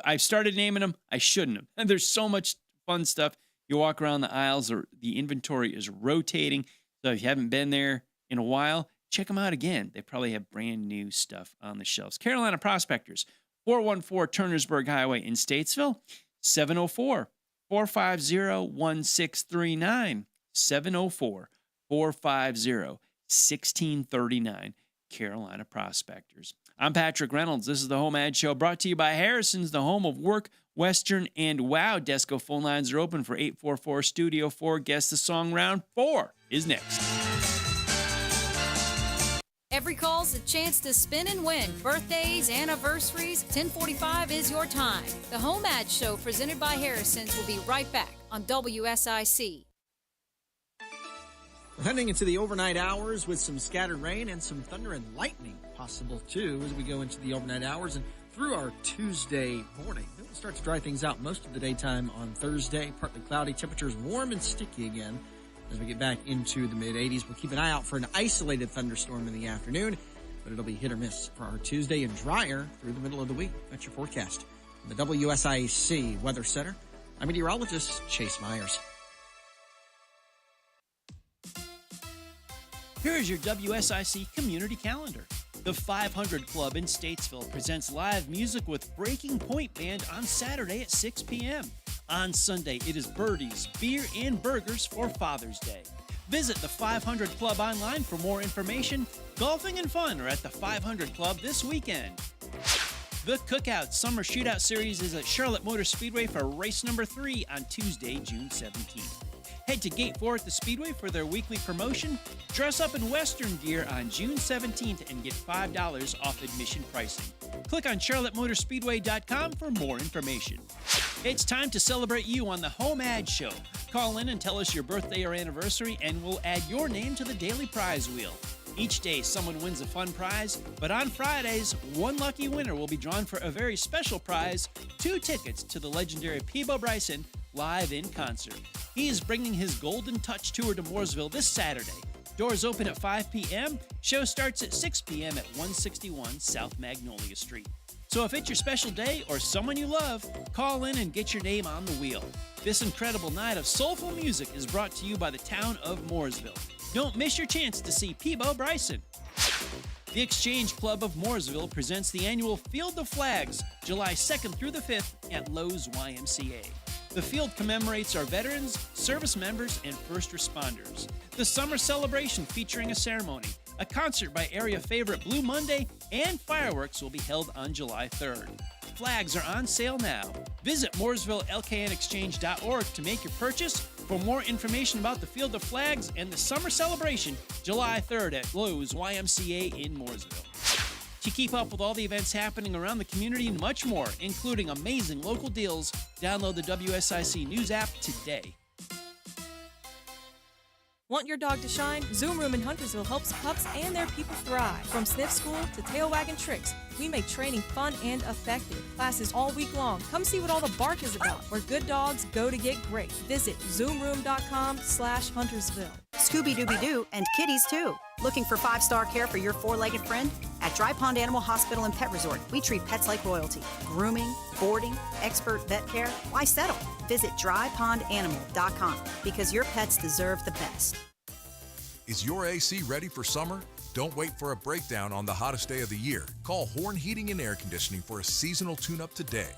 I've started naming them. I shouldn't have. And there's so much fun stuff. You walk around the aisles, or the inventory is rotating. So if you haven't been there in a while, check them out again. They probably have brand new stuff on the shelves. Carolina Prospectors, 414 Turnersburg Highway in Statesville, 704-450-1639, 704-450-1639, Carolina Prospectors. I'm Patrick Reynolds. This is the HomeAd Show, brought to you by Harrison's, the home of work, Western, and Wow. Desco phone lines are open for 844-STUDIO-4. Guess the song. Round 4 is next. Every call's a chance to spin and win. Birthdays, anniversaries, 1045 is your time. The HomeAd Show, presented by Harrison's, will be right back on WSIC. Heading into the overnight hours with some scattered rain and some thunder and lightning possible too as we go into the overnight hours and through our Tuesday morning. It will start to dry things out most of the daytime on Thursday. Partly cloudy, temperatures warm and sticky again as we get back into the mid-80s. We'll keep an eye out for an isolated thunderstorm in the afternoon, but it'll be hit or miss for our Tuesday and drier through the middle of the week. That's your forecast. From the WSIC Weather Center, I'm meteorologist Chase Myers. Here is your WSIC community calendar. The 500 Club in Statesville presents live music with Breaking Point Band on Saturday at 6 p.m. On Sunday, it is Birdies, Beer, and Burgers for Father's Day. Visit the 500 Club online for more information. Golfing and fun are at the 500 Club this weekend. The Cookout Summer Shootout Series is at Charlotte Motor Speedway for race number 3 on Tuesday, June 17th. Head to Gate 4 at the Speedway for their weekly promotion. Dress up in Western gear on June 17th and get $5 off admission pricing. Click on charlottemotorspeedway.com for more information. It's time to celebrate you on the HomeAd Show. Call in and tell us your birthday or anniversary, and we'll add your name to the daily prize wheel. Each day, someone wins a fun prize, but on Fridays, one lucky winner will be drawn for a very special prize, 2 tickets to the legendary Peebo Bryson live in concert. He is bringing his Golden Touch Tour to Mooresville this Saturday. Doors open at 5 p.m. Show starts at 6 p.m. at 161 South Magnolia Street. So if it's your special day or someone you love, call in and get your name on the wheel. This incredible night of soulful music is brought to you by the town of Mooresville. Don't miss your chance to see Peebo Bryson. The Exchange Club of Mooresville presents the annual Field of Flags, July 2nd through the 5th at Lowe's YMCA. The field commemorates our veterans, service members, and first responders. The summer celebration featuring a ceremony, a concert by area favorite Blue Monday, and fireworks will be held on July 3rd. Flags are on sale now. Visit MooresvilleLKNExchange.org to make your purchase. For more information about the Field of Flags and the summer celebration, July 3rd at Lowe's YMCA in Mooresville. To keep up with all the events happening around the community and much more, including amazing local deals, download the WSIC News app today. Want your dog to shine? Zoom Room in Huntersville helps pups and their people thrive. From sniff school to tail wagging tricks, we make training fun and effective. Classes all week long. Come see what all the bark is about, where good dogs go to get great. Visit zoomroom.com/Huntersville. Scooby-Dooby-Doo and kitties too. Looking for 5-star care for your 4-legged friend? At Dry Pond Animal Hospital and Pet Resort, we treat pets like royalty. Grooming, boarding, expert vet care. Why settle? Visit drypondanimal.com because your pets deserve the best. Is your AC ready for summer? Don't wait for a breakdown on the hottest day of the year. Call Horn Heating and Air Conditioning for a seasonal tune-up today.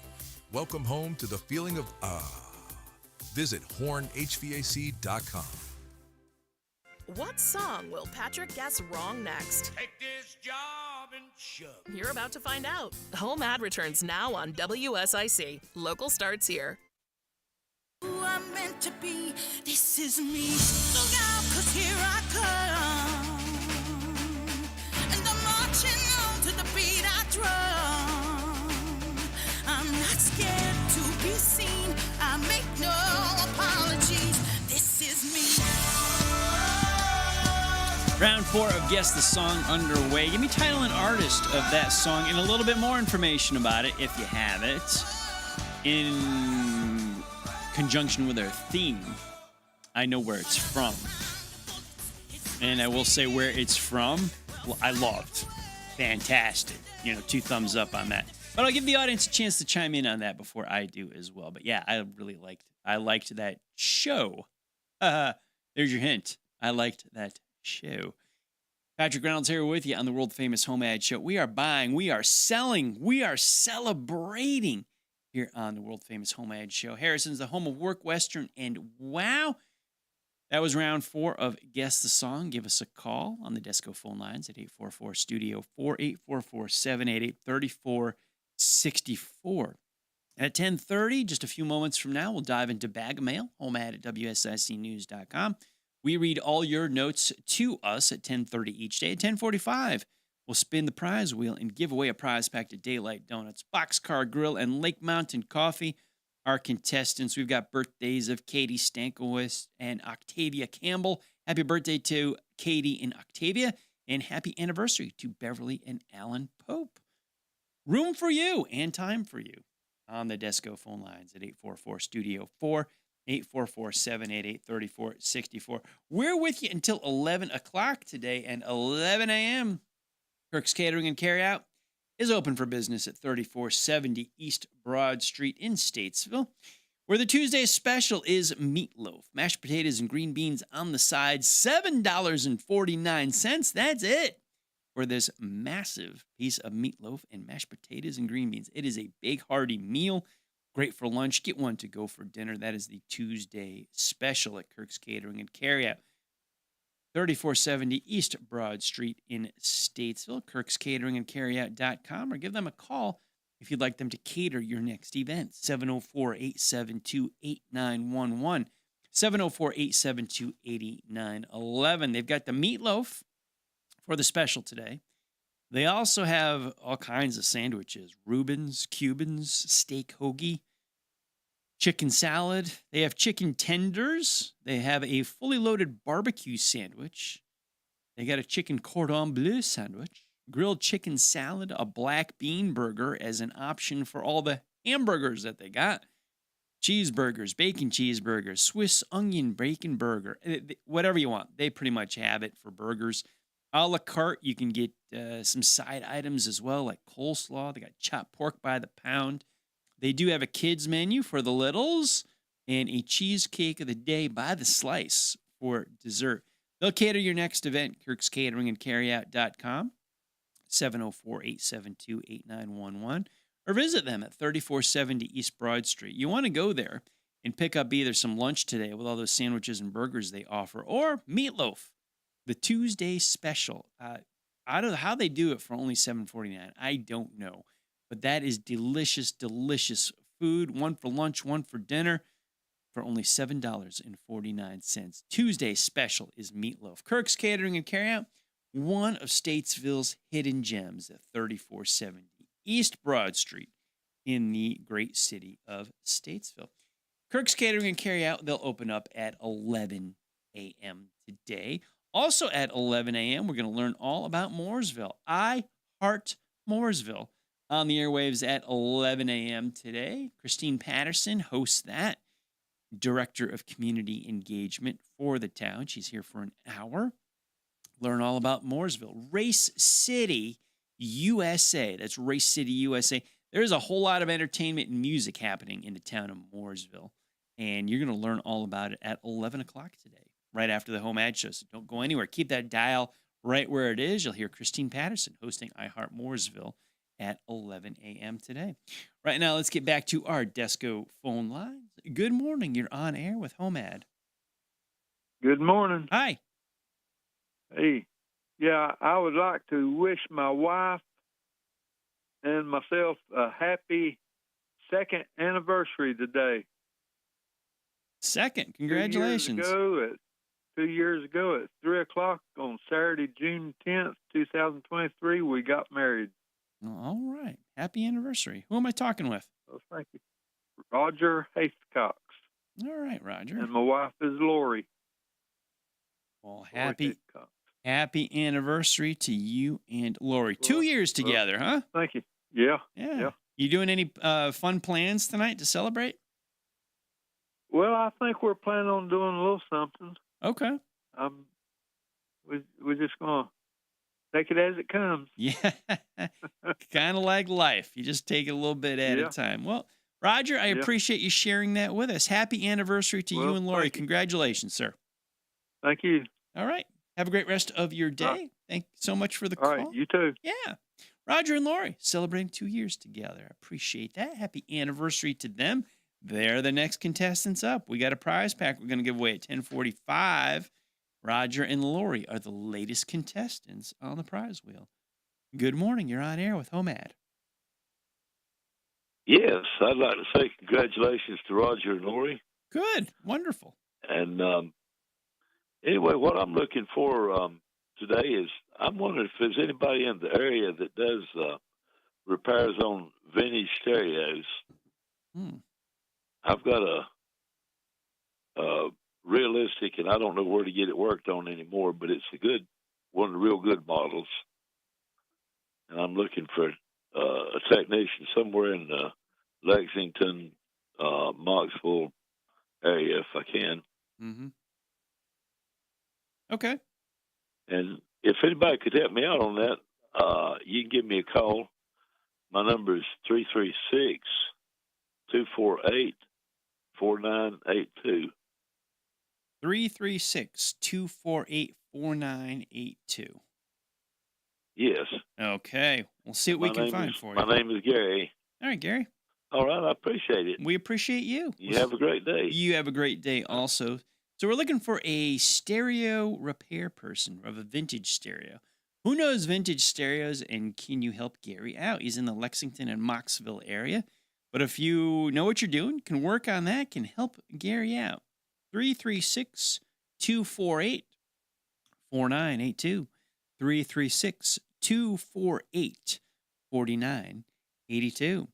Welcome home to the feeling of Visit hornhvac.com. What song will Patrick guess wrong next? Take this job and shove. You're about to find out. HomeAd returns now on WSIC. Local starts here. Who I'm meant to be, this is me. Look out, 'cause here I come. And I'm marching on to the beat I drum. I'm not scared to be seen. I make no apologies. This is me. Round 4 of Guess the Song underway. Give me title and artist of that song and a little bit more information about it if you have it. In conjunction with our theme, I know where it's from. And I will say where it's from, well, I loved. Fantastic. 2 thumbs up on that. But I'll give the audience a chance to chime in on that before I do as well. But yeah, I liked that show. There's your hint. I liked that show. Patrick Reynolds here with you on the world famous HomeAd Show. We are buying, we are selling, we are celebrating here on the world famous HomeAd Show. Harrison's the home of work, Western, and wow. That was round 4 of Guess the Song. Give us a call on the Desco phone lines at 844-STUDIO-4, 844-788-3464. At 10:30, just a few moments from now, we'll dive into Bag of Mail, HomeAd at WSICnews.com. We read all your notes to us at 10:30 each day. At 10:45, we'll spin the prize wheel and give away a prize packed of Daylight Donuts, Boxcar Grill, and Lake Mountain Coffee. Our contestants, we've got birthdays of Katie Stankiewicz and Octavia Campbell. Happy birthday to Katie and Octavia, and happy anniversary to Beverly and Alan Pope. Room for you and time for you on the Desco phone lines at 844-STUDIO-4, 844-788-3464. We're with you until 11 o'clock today, and 11 a.m. Kirk's Catering and Carryout is open for business at 3470 East Broad Street in Statesville, where the Tuesday special is meatloaf, mashed potatoes and green beans on the side, $7.49. That's it for this massive piece of meatloaf and mashed potatoes and green beans. It is a big, hearty meal. Great for lunch. Get one to go for dinner. That is the Tuesday special at Kirk's Catering and Carryout. 3470 East Broad Street in Statesville, kirkscateringandcarryout.com, or give them a call if you'd like them to cater your next event, 704-872-8911, 704-872-8911. They've got the meatloaf for the special today. They also have all kinds of sandwiches, Reubens, Cubans, steak hoagie, chicken salad. They have chicken tenders. They have a fully loaded barbecue sandwich. They got a chicken cordon bleu sandwich, grilled chicken salad, a black bean burger as an option for all the hamburgers that they got, cheeseburgers, bacon cheeseburgers, Swiss onion bacon burger, whatever you want. They pretty much have it for burgers. A la carte, you can get some side items as well, like coleslaw. They got chopped pork by the pound. They do have a kids menu for the littles and a cheesecake of the day by the slice for dessert. They'll cater your next event, kirkscateringandcarryout.com, 704-872-8911, or visit them at 3470 East Broad Street. You want to go there and pick up either some lunch today with all those sandwiches and burgers they offer, or meatloaf. The Tuesday special. I don't know how they do it for only $7.49. I don't know. But that is delicious, delicious food. One for lunch, one for dinner for only $7.49. Tuesday special is meatloaf. Kirk's Catering and Carryout, one of Statesville's hidden gems at 3470 East Broad Street in the great city of Statesville. Kirk's Catering and Carryout, they'll open up at 11 a.m. today. Also at 11 a.m., we're going to learn all about Mooresville. I Heart Mooresville on the airwaves at 11 a.m. today. Christine Patterson hosts that, Director of Community Engagement for the town. She's here for an hour. Learn all about Mooresville. Race City, USA. That's Race City, USA. There's a whole lot of entertainment and music happening in the town of Mooresville, and you're going to learn all about it at 11 o'clock today. right after the HomeAd Show. So don't go anywhere. Keep that dial right where it is. You'll hear Christine Patterson hosting iHeart Mooresville at 11 a.m. today. Right now, let's get back to our Desco phone lines. Good morning. You're on air with HomeAd. Good morning. Hi. Hey, yeah, I would like to wish my wife and myself a happy second anniversary today. Second, congratulations. 2 years ago at 3 o'clock on Saturday, June 10th, 2023, we got married. All right. Happy anniversary. Who am I talking with? Oh, thank you. Roger Haithcox. All right, Roger. And my wife is Lori. Well, happy anniversary to you and Lori. 2 years together, huh? Thank you. Yeah. You doing any fun plans tonight to celebrate? Well, I think we're planning on doing a little something. Okay. We're just going to take it as it comes. Yeah. Kind of like life. You just take it a little bit at a time. Well, Roger, I appreciate you sharing that with us. Happy anniversary to you and Lori. Congratulations, sir. Thank you. All right. Have a great rest of your day. Thank you so much for the call. All right. You too. Yeah. Roger and Lori celebrating 2 years together. I appreciate that. Happy anniversary to them. They're the next contestants up. We got a prize pack we're going to give away at 10:45. Roger and Lori are the latest contestants on the prize wheel. Good morning. You're on air with HomeAd. Yes, I'd like to say congratulations to Roger and Lori. Good. Wonderful. And anyway, what I'm looking for today is I'm wondering if there's anybody in the area that does repairs on vintage stereos. I've got a realistic, and I don't know where to get it worked on anymore, but it's one of the real good models. And I'm looking for a technician somewhere in the Lexington, Knoxville area if I can. Mm-hmm. Okay. And if anybody could help me out on that, you can give me a call. My number is 336-248-4982. 336-248-4982. Yes. Okay. We'll see what we can find for you. My name is Gary. All right, Gary. All right. I appreciate it. We appreciate you. You have a great day. You have a great day also. So we're looking for a stereo repair person of a vintage stereo. Who knows vintage stereos, and can you help Gary out? He's in the Lexington and Knoxville area. But if you know what you're doing, can work on that, can help Gary out. 336-248-4982. 336-248-4982.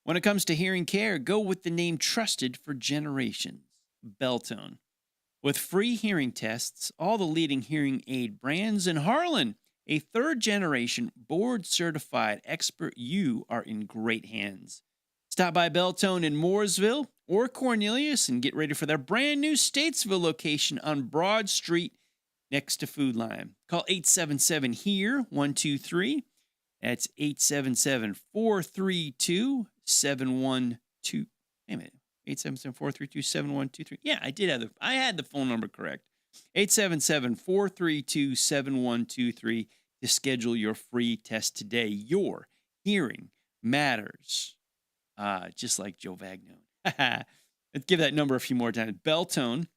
When it comes to hearing care, go with the name trusted for generations, Beltone. With free hearing tests, all the leading hearing aid brands in Harlan, a third-generation, board-certified expert, you are in great hands. Stop by Beltone in Mooresville or Cornelius and get ready for their brand new Statesville location on Broad Street next to Food Line. Call 877-HERE-123. That's 877-432-7122. Wait a minute. 877-432-7123. Yeah, I had the phone number correct. 877-432-7123 to schedule your free test today. Your hearing matters. Just like Joe Vagno. Let's give that number a few more times. Beltone,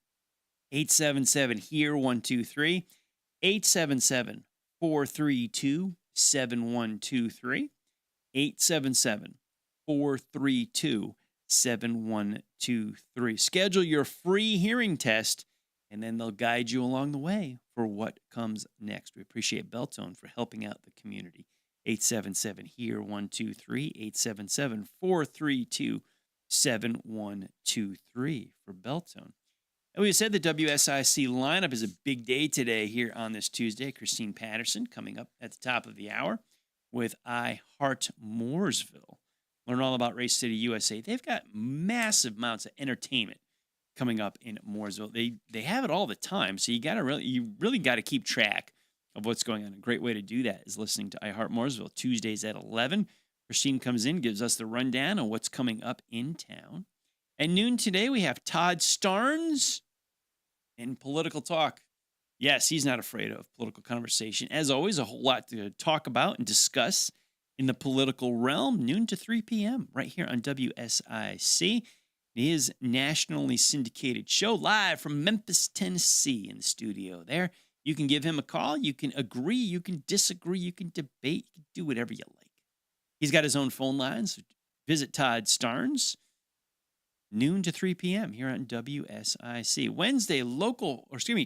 877-HERE-123, 877-432-7123, 877-432-7123. Schedule your free hearing test, and then they'll guide you along the way for what comes next. We appreciate Beltone for helping out the community. 877-HERE-123, 877-432-7123 for Beltone. And we said the WSIC lineup is a big day today here on this Tuesday. Christine Patterson coming up at the top of the hour with iHeart Mooresville. Learn all about Race City USA. They've got massive amounts of entertainment coming up in Mooresville. They have it all the time, so you really got to keep track of what's going on. A great way to do that is listening to iHeart Mooresville Tuesdays at 11. Christine comes in, gives us the rundown on what's coming up in town. At noon today, we have Todd Starnes in political talk. Yes, he's not afraid of political conversation. As always, a whole lot to talk about and discuss in the political realm, noon to 3 p.m. right here on WSIC. It is nationally syndicated show live from Memphis, Tennessee in the studio there. You can give him a call. You can agree. You can disagree. You can debate. You can do whatever you like. He's got his own phone lines. Visit Todd Starnes, noon to 3 p.m. here on WSIC.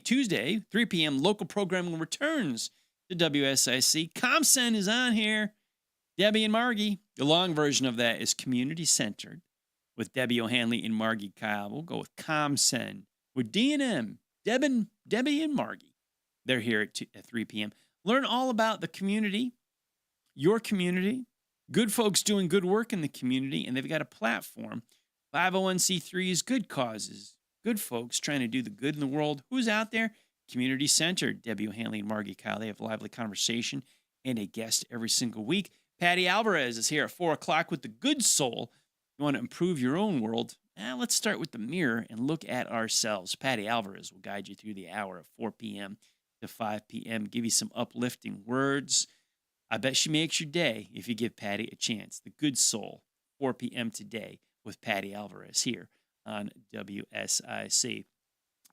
Tuesday, 3 p.m. local programming returns to WSIC. ComSen is on here. Debbie and Margie. The long version of that is community-centered with Debbie O'Hanley and Margie Kyle. We'll go with ComSen with D&M, Debbie and Margie. They're here at 3 p.m. Learn all about the community, your community, good folks doing good work in the community, and they've got a platform. 501c3s, good causes, good folks trying to do the good in the world. Who's out there? Community-centered. Debbie O'Hanley and Margie Kyle. They have a lively conversation and a guest every single week. Patty Alvarez is here at 4 o'clock with the Good Soul. You want to improve your own world? Let's start with the mirror and look at ourselves. Patty Alvarez will guide you through the hour of 4 p.m. to 5 p.m., give you some uplifting words. I bet she makes your day if you give Patty a chance. The Good Soul, 4 p.m. today with Patty Alvarez here on WSIC.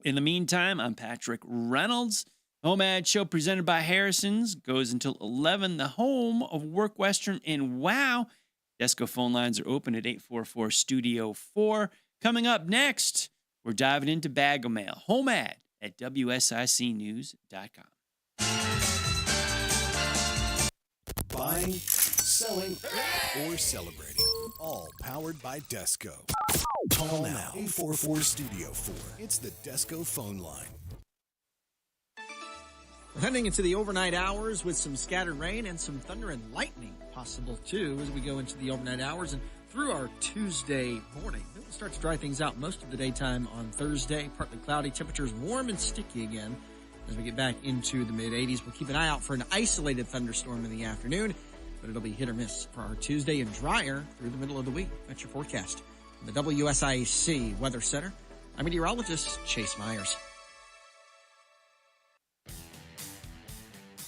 In the meantime, I'm Patrick Reynolds. HomeAd Show presented by Harrison's goes until 11, the home of Work Western and Wow. Desco phone lines are open at 844-STUDIO-4. Coming up next, we're diving into Bag of Mail. HomeAd at WSICnews.com. Buying, selling, or celebrating. All powered by Desco. Call now. 844-STUDIO-4. It's the Desco phone line. We're heading into the overnight hours with some scattered rain and some thunder and lightning possible too as we go into the overnight hours and through our Tuesday morning. It will start to dry things out most of the daytime on Thursday. Partly cloudy, temperatures warm and sticky again as we get back into the mid-80s. We'll keep an eye out for an isolated thunderstorm in the afternoon, but it'll be hit or miss for our Tuesday and drier through the middle of the week. That's your forecast. From the WSIC Weather Center, I'm meteorologist Chase Myers.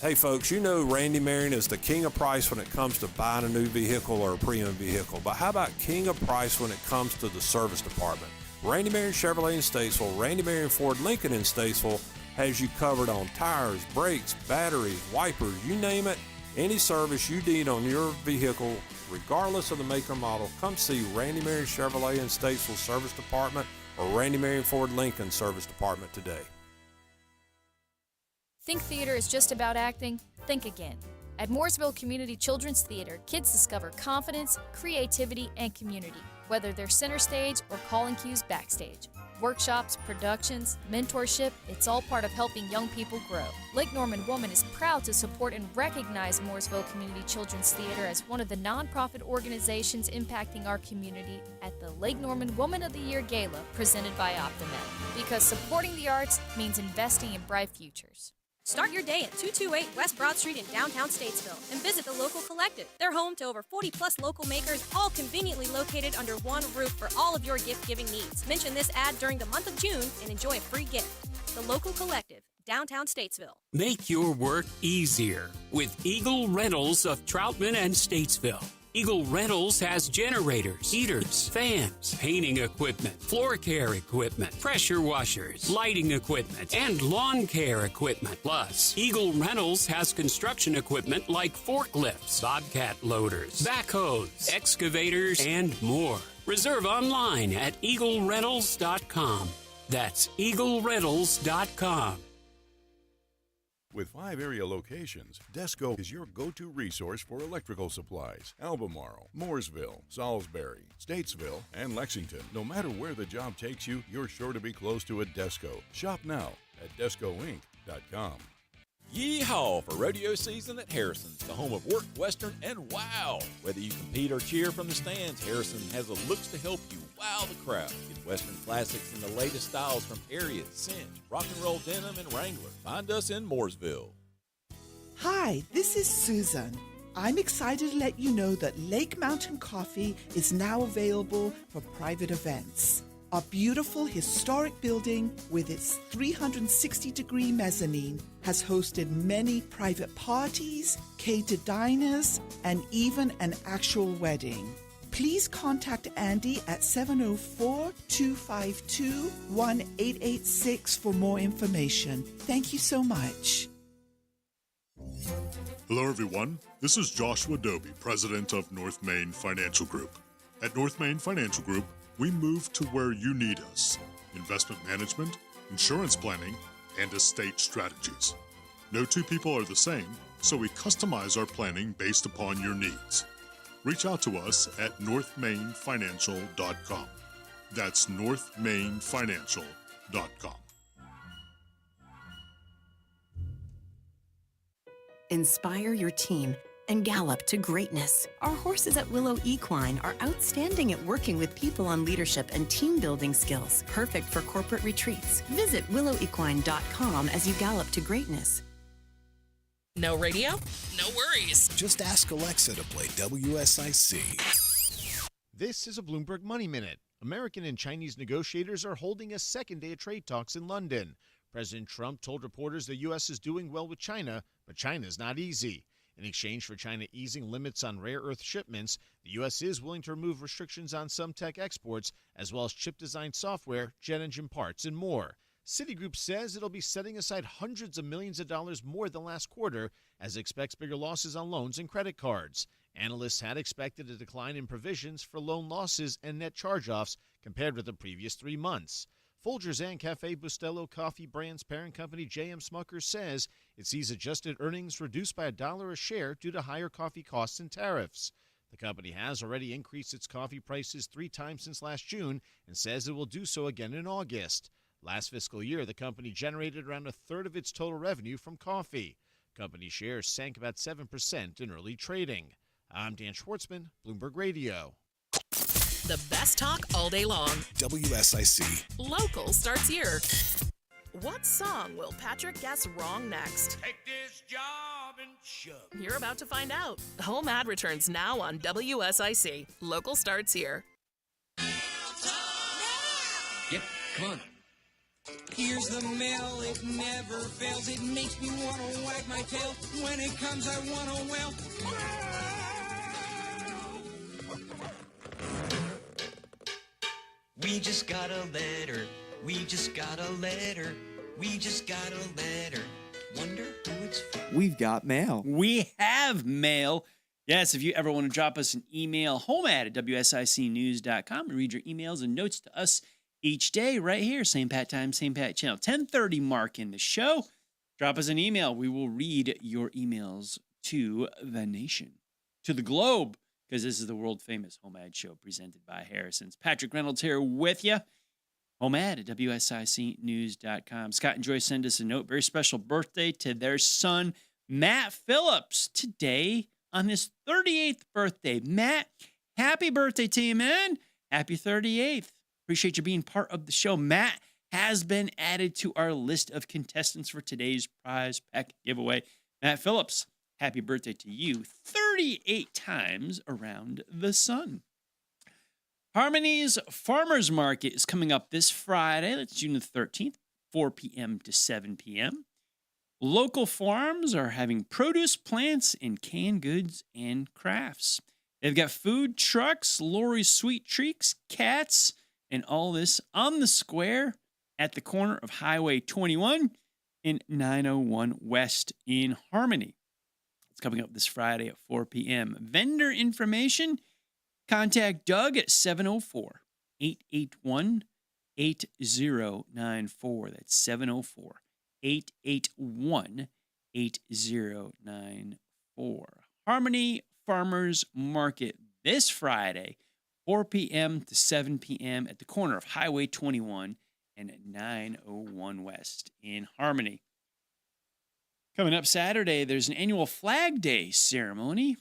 Hey folks, you know Randy Marion is the king of price when it comes to buying a new vehicle or a pre-owned vehicle. But how about king of price when it comes to the service department? Randy Marion Chevrolet in Statesville, Randy Marion Ford Lincoln in Statesville has you covered on tires, brakes, batteries, wipers, you name it. Any service you need on your vehicle, regardless of the make or model, come see Randy Marion Chevrolet in Statesville Service Department or Randy Marion Ford Lincoln Service Department today. Think theater is just about acting? Think again. At Mooresville Community Children's Theater, kids discover confidence, creativity, and community, whether they're center stage or calling cues backstage. Workshops, productions, mentorship, it's all part of helping young people grow. Lake Norman Woman is proud to support and recognize Mooresville Community Children's Theater as one of the nonprofit organizations impacting our community at the Lake Norman Woman of the Year Gala presented by OptiMed. Because supporting the arts means investing in bright futures. Start your day at 228 West Broad Street in downtown Statesville and visit the local collective. They're home to over 40-plus local makers, all conveniently located under one roof for all of your gift-giving needs. Mention this ad during the month of June and enjoy a free gift. The local collective, downtown Statesville. Make your work easier with Eagle Rentals of Troutman and Statesville. Eagle Rentals has generators, heaters, fans, painting equipment, floor care equipment, pressure washers, lighting equipment, and lawn care equipment. Plus, Eagle Rentals has construction equipment like forklifts, bobcat loaders, backhoes, excavators, and more. Reserve online at eaglerentals.com. That's eaglerentals.com. With 5 area locations, Desco is your go-to resource for electrical supplies. Albemarle, Mooresville, Salisbury, Statesville, and Lexington. No matter where the job takes you, you're sure to be close to a Desco. Shop now at DescoInc.com. Yeehaw for rodeo season at Harrison's, the home of Work, Western, and Wow. Whether you compete or cheer from the stands, Harrison has the looks to help you wow the crowd. Get Western classics and the latest styles from Harriet, Cinch, Rock and Roll Denim, and Wrangler. Find us in Mooresville. Hi, this is Susan. I'm excited to let you know that Lake Mountain Coffee is now available for private events. Our beautiful historic building with its 360-degree mezzanine has hosted many private parties, catered diners, and even an actual wedding. Please contact Andy at 704-252-1886 for more information. Thank you so much. Hello, everyone. This is Joshua Doby, president of North Main Financial Group. At North Main Financial Group, we move to where you need us: investment management, insurance planning, and estate strategies. No two people are the same, so we customize our planning based upon your needs. Reach out to us at northmainfinancial.com. That's northmainfinancial.com. Inspire your team and gallop to greatness. Our horses at Willow Equine are outstanding at working with people on leadership and team building skills, perfect for corporate retreats. Visit willowequine.com as you gallop to greatness. No radio? No worries. Just ask Alexa to play WSIC. This is a Bloomberg Money Minute. American and Chinese negotiators are holding a second day of trade talks in London. President Trump told reporters the U.S. is doing well with China, but China is not easy. In exchange for China easing limits on rare earth shipments, the U.S. is willing to remove restrictions on some tech exports, as well as chip design software, jet engine parts, and more. Citigroup says it'll be setting aside hundreds of millions of dollars more than last quarter, as it expects bigger losses on loans and credit cards. Analysts had expected a decline in provisions for loan losses and net charge-offs compared with the previous 3 months. Folgers and Café Bustelo Coffee Brands parent company J.M. Smucker says it sees adjusted earnings reduced by $1 a share due to higher coffee costs and tariffs. The company has already increased its coffee prices 3 times since last June and says it will do so again in August. Last fiscal year, the company generated around a third of its total revenue from coffee. Company shares sank about 7% in early trading. I'm Dan Schwartzman, Bloomberg Radio. The best talk all day long. WSIC. Local starts here. What song will Patrick guess wrong next? Take this job and shove. You're about to find out. HomeAd returns now on WSIC. Local starts here. Yep, come on. Here's the mail, it never fails. It makes me want to wag my tail. When it comes, I want to wail. We just got a letter. We just got a letter. We just got a letter. Wonder who it's from. We've got mail. We have mail. Yes, if you ever want to drop us an email, HomeAd@WSICnews.com, and read your emails and notes to us each day right here. Same Pat time, same Pat channel. 10:30 mark in the show. Drop us an email. We will read your emails to the nation, to the globe, because this is the world-famous HomeAd Show presented by Harrison's. Patrick Reynolds here with you. HomeAd@WSICnews.com. Scott and Joyce send us a note. Very special birthday to their son, Matt Phillips, today on his 38th birthday. Matt, happy birthday to you, man. Happy 38th. Appreciate you being part of the show. Matt has been added to our list of contestants for today's prize pack giveaway. Matt Phillips, happy birthday to you. 38 times around the sun. Harmony's Farmers Market is coming up this Friday. That's June the 13th, 4 p.m. to 7 p.m. Local farms are having produce, plants, and canned goods and crafts. They've got food trucks, Lori's Sweet Treats, cats, and all this on the square at the corner of Highway 21 and 901 West in Harmony. It's coming up this Friday at 4 p.m. Vendor information, contact Doug at 704-881-8094. That's 704-881-8094. Harmony Farmers Market this Friday, 4 p.m. to 7 p.m. at the corner of Highway 21 and 901 West in Harmony. Coming up Saturday, there's an annual Flag Day ceremony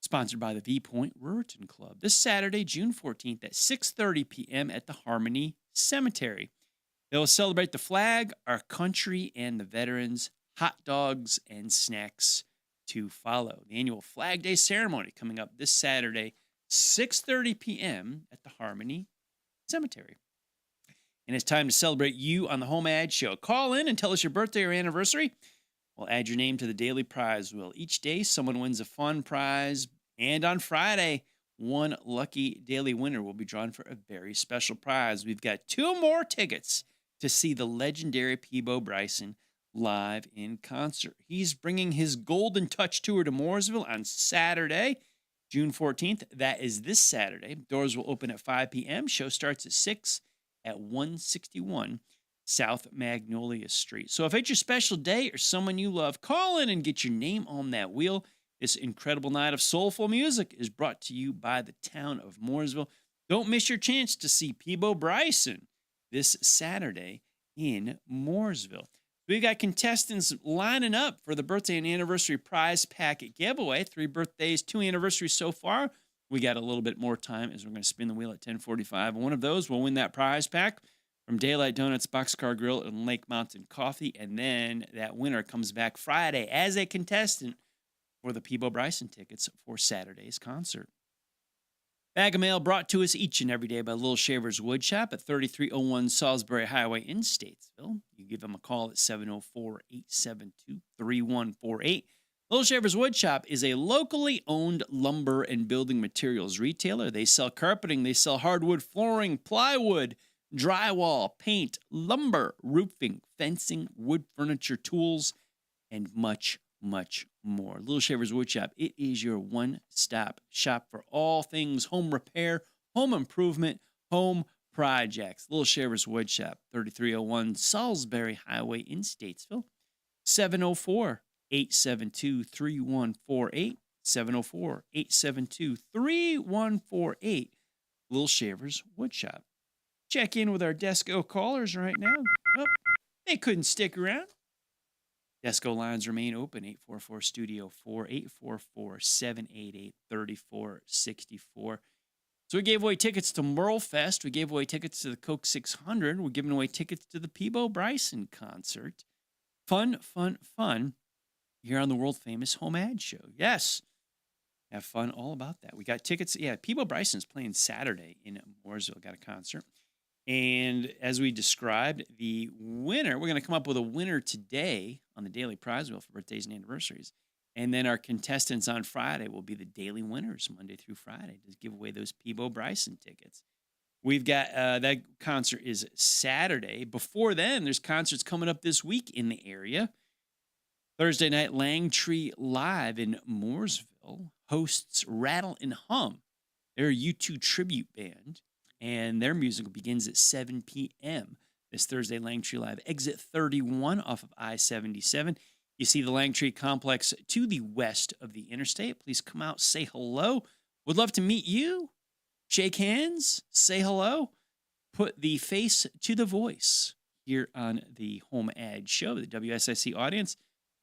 sponsored by the V Point Ruritan Club. This Saturday, June 14th at 6:30 p.m. at the Harmony Cemetery. They will celebrate the flag, our country, and the veterans. Hot dogs and snacks to follow. The annual Flag Day ceremony coming up this Saturday, 6:30 p.m. at the Harmony Cemetery. And it's time to celebrate you on the HomeAd Show. Call in and tell us your birthday or anniversary. We'll add your name to the daily prize wheel. Each day, someone wins a fun prize. And on Friday, one lucky daily winner will be drawn for a very special prize. We've got 2 more tickets to see the legendary Peabo Bryson live in concert. He's bringing his Golden Touch Tour to Mooresville on Saturday, June 14th. That is this Saturday. Doors will open at 5 p.m. Show starts at 6 at 161 South Magnolia Street. So if it's your special day or someone you love, call in and get your name on that wheel. This incredible night of soulful music is brought to you by the town of Mooresville. Don't miss your chance to see Peabo Bryson this Saturday in Mooresville. We've got contestants lining up for the birthday and anniversary prize packet giveaway. 3 birthdays, 2 anniversaries so far. We got a little bit more time as we're going to spin the wheel at 10:45. One of those will win that prize pack from Daylight Donuts, Boxcar Grill, and Lake Mountain Coffee. And then that winner comes back Friday as a contestant for the Peabo Bryson tickets for Saturday's concert. Bag of mail brought to us each and every day by Little Shavers Wood Shop at 3301 Salisbury Highway in Statesville. You give them a call at 704-872-3148. Little Shavers Wood Shop is a locally owned lumber and building materials retailer. They sell carpeting, they sell hardwood flooring, plywood, drywall, paint, lumber, roofing, fencing, wood furniture, tools, and much, much more. Little Shavers Wood Shop, it is your one-stop shop for all things home repair, home improvement, home projects. Little Shavers Wood Shop, 3301 Salisbury Highway in Statesville, 704-872-3148, 704-872-3148, Little Shavers Wood Shop. Check in with our Desco callers right now. Oh, they couldn't stick around. Desco lines remain open, 844-STUDIO-4, 844-788-3464. So we gave away tickets to Merle Fest. We gave away tickets to the Coke 600. We're giving away tickets to the Peabo Bryson concert. Fun, fun, fun here on the world-famous HomeAd Show. Yes, have fun all about that. We got tickets. Yeah, Peabo Bryson's playing Saturday in Mooresville. Got a concert. And as we described, the winner, we're going to come up with a winner today on the daily prize wheel for birthdays and anniversaries. And then our contestants on Friday will be the daily winners Monday through Friday to give away those Peabo Bryson tickets. We've got that concert is Saturday. Before then, there's concerts coming up this week in the area. Thursday night, Langtree Live in Mooresville hosts Rattle and Hum. They're a U2 tribute band, and their music begins at 7 p.m. this Thursday, Langtree Live. Exit 31 off of I-77. You see the Langtree complex to the west of the interstate. Please come out, say hello. Would love to meet you. Shake hands, say hello. Put the face to the voice here on the HomeAd Show, the WSIC audience.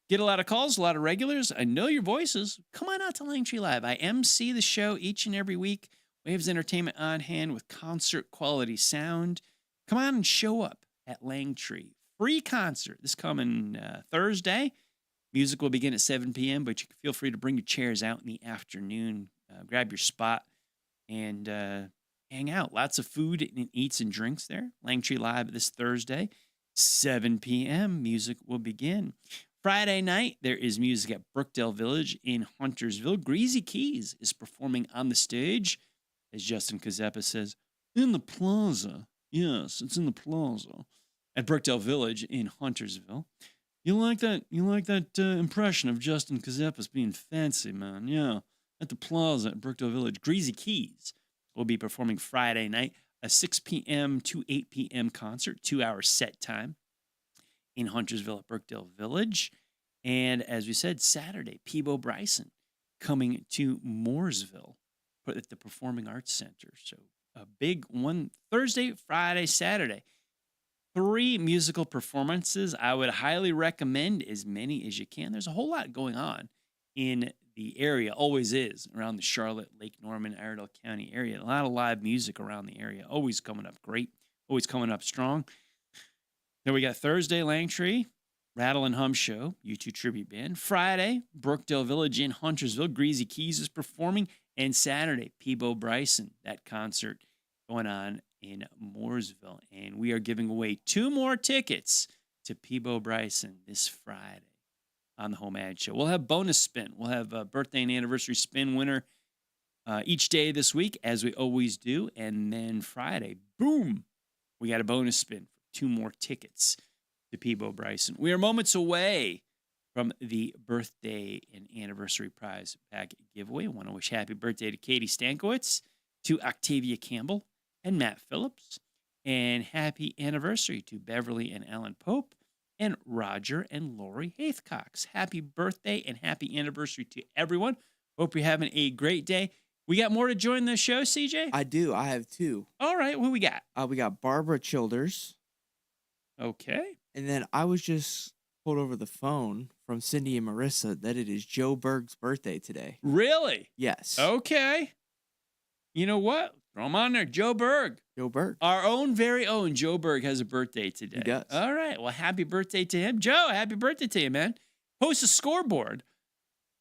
Get a lot of calls, a lot of regulars. I know your voices. Come on out to Langtree Live. I MC the show each and every week. Waves Entertainment on hand with concert quality sound. Come on and show up at Langtree. Free concert this coming Thursday. Music will begin at 7 p.m., but you can feel free to bring your chairs out in the afternoon. Grab your spot and hang out. Lots of food and eats and drinks there. Langtree Live this Thursday, 7 p.m. Music will begin. Friday night, there is music at Brookdale Village in Huntersville. Greasy Keys is performing on the stage. As Justin Kazeppa says, in the plaza. Yes, it's in the plaza at Brookdale Village in Huntersville. You like that? You like that impression of Justin Kazeppa's being fancy, man? Yeah, at the plaza at Brookdale Village. Greasy Keys will be performing Friday night, a 6 p.m. to 8 p.m. concert, 2-hour set time in Huntersville at Brookdale Village. And as we said, Saturday, Peabo Bryson coming to Mooresville at the Performing Arts Center. So a big one Thursday, Friday, Saturday. 3 musical performances. I would highly recommend as many as you can. There's a whole lot going on in the area, always is, around the Charlotte, Lake Norman, Iredell County area. A lot of live music around the area, always coming up great, always coming up strong. Then we got Thursday, Langtree, Rattle and Hum Show, U2 Tribute Band. Friday, Brookdale Village in Huntersville, Greasy Keys is performing. And Saturday, Peabo Bryson, that concert going on in Mooresville. And we are giving away 2 more tickets to Peebo Bryson this Friday on the HomeAd Show. We'll have bonus spin. We'll have a birthday and anniversary spin winner each day this week, as we always do. And then Friday, boom, we got a bonus spin for 2 more tickets to Peebo Bryson. We are moments away from the birthday and anniversary prize pack giveaway. I want to wish happy birthday to Katie Stankiewicz, to Octavia Campbell and Matt Phillips, and happy anniversary to Beverly and Alan Pope, and Roger and Lori Haithcox. Happy birthday and happy anniversary to everyone. Hope you're having a great day. We got more to join the show, CJ? I do. I have 2. All right, what we got? We got Barbara Childers. Okay. And then I was just pulled over the phone from Cindy and Marissa that it is Joe Berg's birthday today. Really? Yes. Okay. You know what? Throw him on there. Joe Berg. Joe Berg. Our own very own Joe Berg has a birthday today. He does. All right. Well, happy birthday to him. Joe, happy birthday to you, man. Host a scoreboard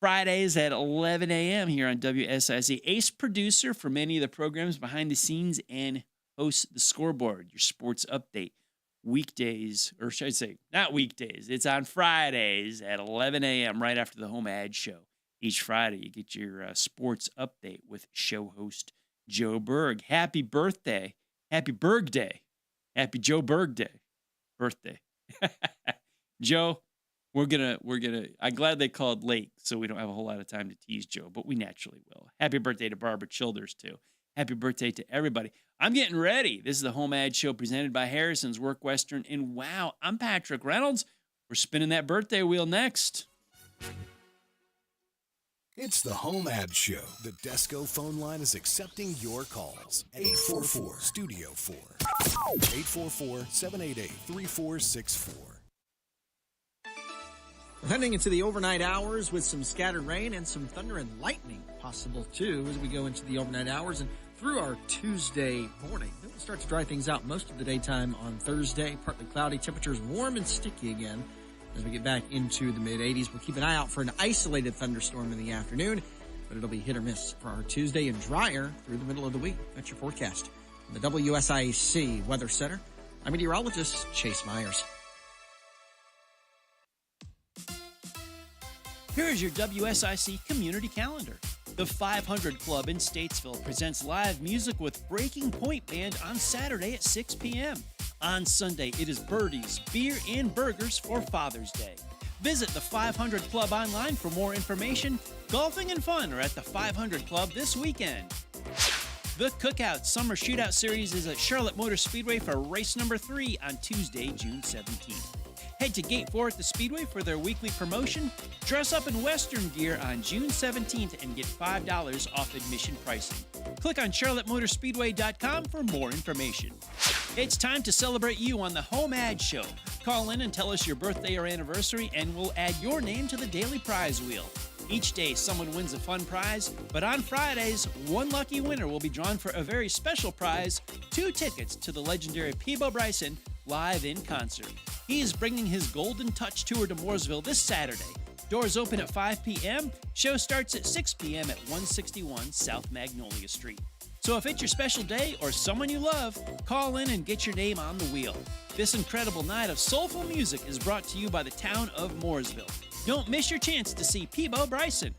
Fridays at 11 a.m. here on WSIC. Ace producer for many of the programs behind the scenes and hosts the scoreboard, your sports update. Weekdays, or should I say, not weekdays. It's on Fridays at 11 a.m. right after the HomeAd Show. Each Friday, you get your sports update with show host Joe Berg. Happy birthday. Happy Berg Day. Happy Joe Berg Day. Birthday. Joe, we're gonna I'm glad they called late so we don't have a whole lot of time to tease Joe, but we naturally will. Happy birthday to Barbara Childers too. Happy birthday to everybody. I'm getting ready. This is the HomeAd Show presented by Harrison's Work Western. And wow, I'm Patrick Reynolds. We're spinning that birthday wheel next. It's the HomeAd Show. The Desco phone line is accepting your calls. 844-STUDIO-4. 844-788-3464. Heading into the overnight hours with some scattered rain and some thunder and lightning possible too as we go into the overnight hours and through our Tuesday morning. Then we'll start to dry things out most of the daytime on Thursday. Partly cloudy, temperatures warm and sticky again as we get back into the mid-80s. We'll keep an eye out for an isolated thunderstorm in the afternoon, but it'll be hit or miss for our Tuesday and drier through the middle of the week. That's your forecast. From the WSIC Weather Center, I'm meteorologist Chase Myers. Here is your WSIC community calendar. The 500 Club in Statesville presents live music with Breaking Point Band on Saturday at 6 p.m. On Sunday, it is Birdies, Beer, and Burgers for Father's Day. Visit the 500 Club online for more information. Golfing and fun are at the 500 Club this weekend. The Cookout Summer Shootout Series is at Charlotte Motor Speedway for race number 3 on Tuesday, June 17th. Head to Gate 4 at the Speedway for their weekly promotion. Dress up in Western gear on June 17th and get $5 off admission pricing. Click on charlottemotorspeedway.com for more information. It's time to celebrate you on the HomeAd Show. Call in and tell us your birthday or anniversary, and we'll add your name to the daily prize wheel. Each day, someone wins a fun prize, but on Fridays, one lucky winner will be drawn for a very special prize, 2 tickets to the legendary Peebo Bryson live in concert. He is bringing his Golden Touch Tour to Mooresville this Saturday. Doors open at 5 p.m. Show starts at 6 p.m. at 161 South Magnolia Street. So if it's your special day or someone you love, call in and get your name on the wheel. This incredible night of soulful music is brought to you by the town of Mooresville. Don't miss your chance to see Peebo Bryson.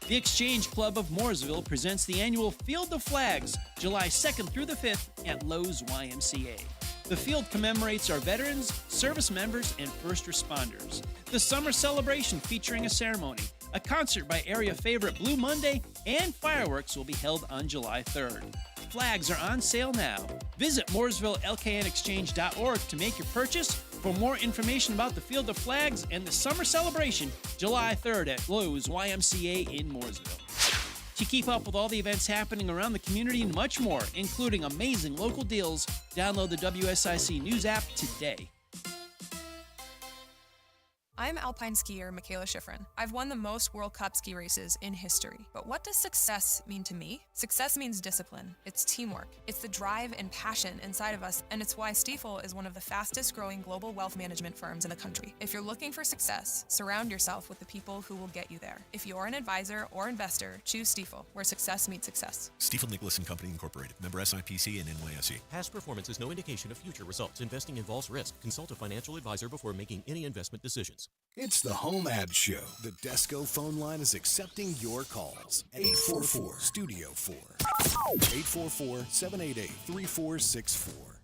The Exchange Club of Mooresville presents the annual Field of Flags, July 2nd through the 5th at Lowe's YMCA. The field commemorates our veterans, service members, and first responders. The summer celebration featuring a ceremony, a concert by area favorite Blue Monday, and fireworks will be held on July 3rd. Flags are on sale now. Visit MooresvilleLKNExchange.org to make your purchase. For more information about the Field of Flags and the summer celebration, July 3rd at Lowe's YMCA in Mooresville. To keep up with all the events happening around the community and much more, including amazing local deals, download the WSIC News app today. I'm alpine skier Michaela Schifrin. I've won the most World Cup ski races in history. But what does success mean to me? Success means discipline. It's teamwork. It's the drive and passion inside of us, and it's why Stifel is one of the fastest growing global wealth management firms in the country. If you're looking for success, surround yourself with the people who will get you there. If you're an advisor or investor, choose Stifel, where success meets success. Stifel Nicholas & Company Incorporated. Member SIPC and NYSE. Past performance is no indication of future results. Investing involves risk. Consult a financial advisor before making any investment decisions. It's the HomeAd Show. The Desco phone line is accepting your calls. 844-STUDIO-4. 844-788-3464.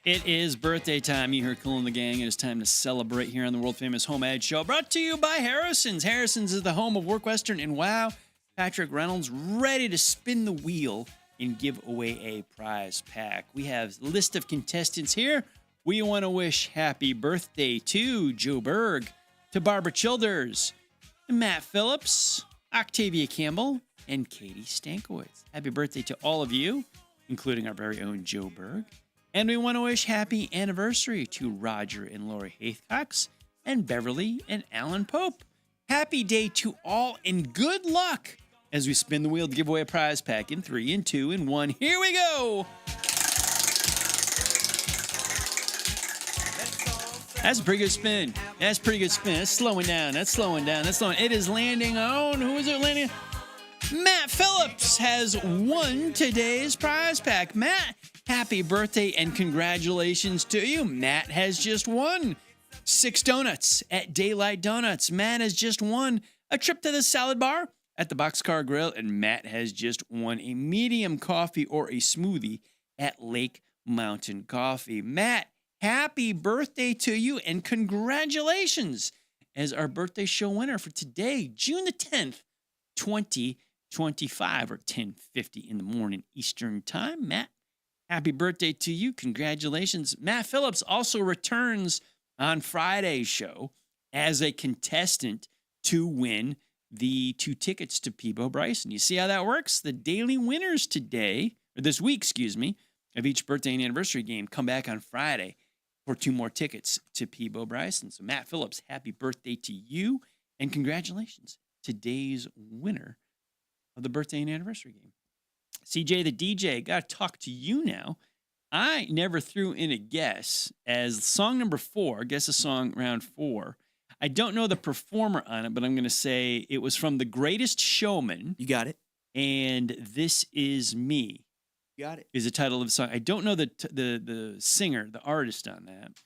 It is birthday time. You heard Cool and the Gang. It is time to celebrate here on the world-famous HomeAd Show. Brought to you by Harrison's. Harrison's is the home of Work Western and Wow. Patrick Reynolds ready to spin the wheel and give away a prize pack. We have a list of contestants here. We want to wish happy birthday to Joe Berg, to Barbara Childers, to Matt Phillips, Octavia Campbell, and Katie Stankiewicz. Happy birthday to all of you, including our very own Joe Berg. And we want to wish happy anniversary to Roger and Lori Haithcox and Beverly and Alan Pope. Happy day to all and good luck as we spin the wheel to give away a prize pack in 3 and 2 and 1. Here we go. That's a pretty good spin. That's a pretty good spin. That's slowing down. That's slowing down. That's slowing. It is landing on. Who is it landing? Matt Phillips has won today's prize pack. Matt, happy birthday and congratulations to you. Matt has just won 6 donuts at Daylight Donuts. Matt has just won a trip to the salad bar at the Boxcar Grill. And Matt has just won a medium coffee or a smoothie at Lake Mountain Coffee. Matt, happy birthday to you and congratulations as our birthday show winner for today, June the 10th, 2025 or 10:50 in the morning Eastern time. Matt, happy birthday to you. Congratulations. Matt Phillips also returns on Friday's show as a contestant to win the 2 tickets to Peebo Bryson. You see how that works? The daily winners today, or this week, excuse me, of each birthday and anniversary game come back on Friday for 2 more tickets to Peebo Bryson. So Matt Phillips, happy birthday to you and congratulations. Today's winner of the birthday and anniversary game. CJ the DJ, got to talk to you now. I never threw in a guess as song number 4, guess a song round 4. I don't know the performer on it, but I'm going to say it was from The Greatest Showman. You got it. And This Is Me. You got it. Is the title of the song. I don't know the singer, the artist on that.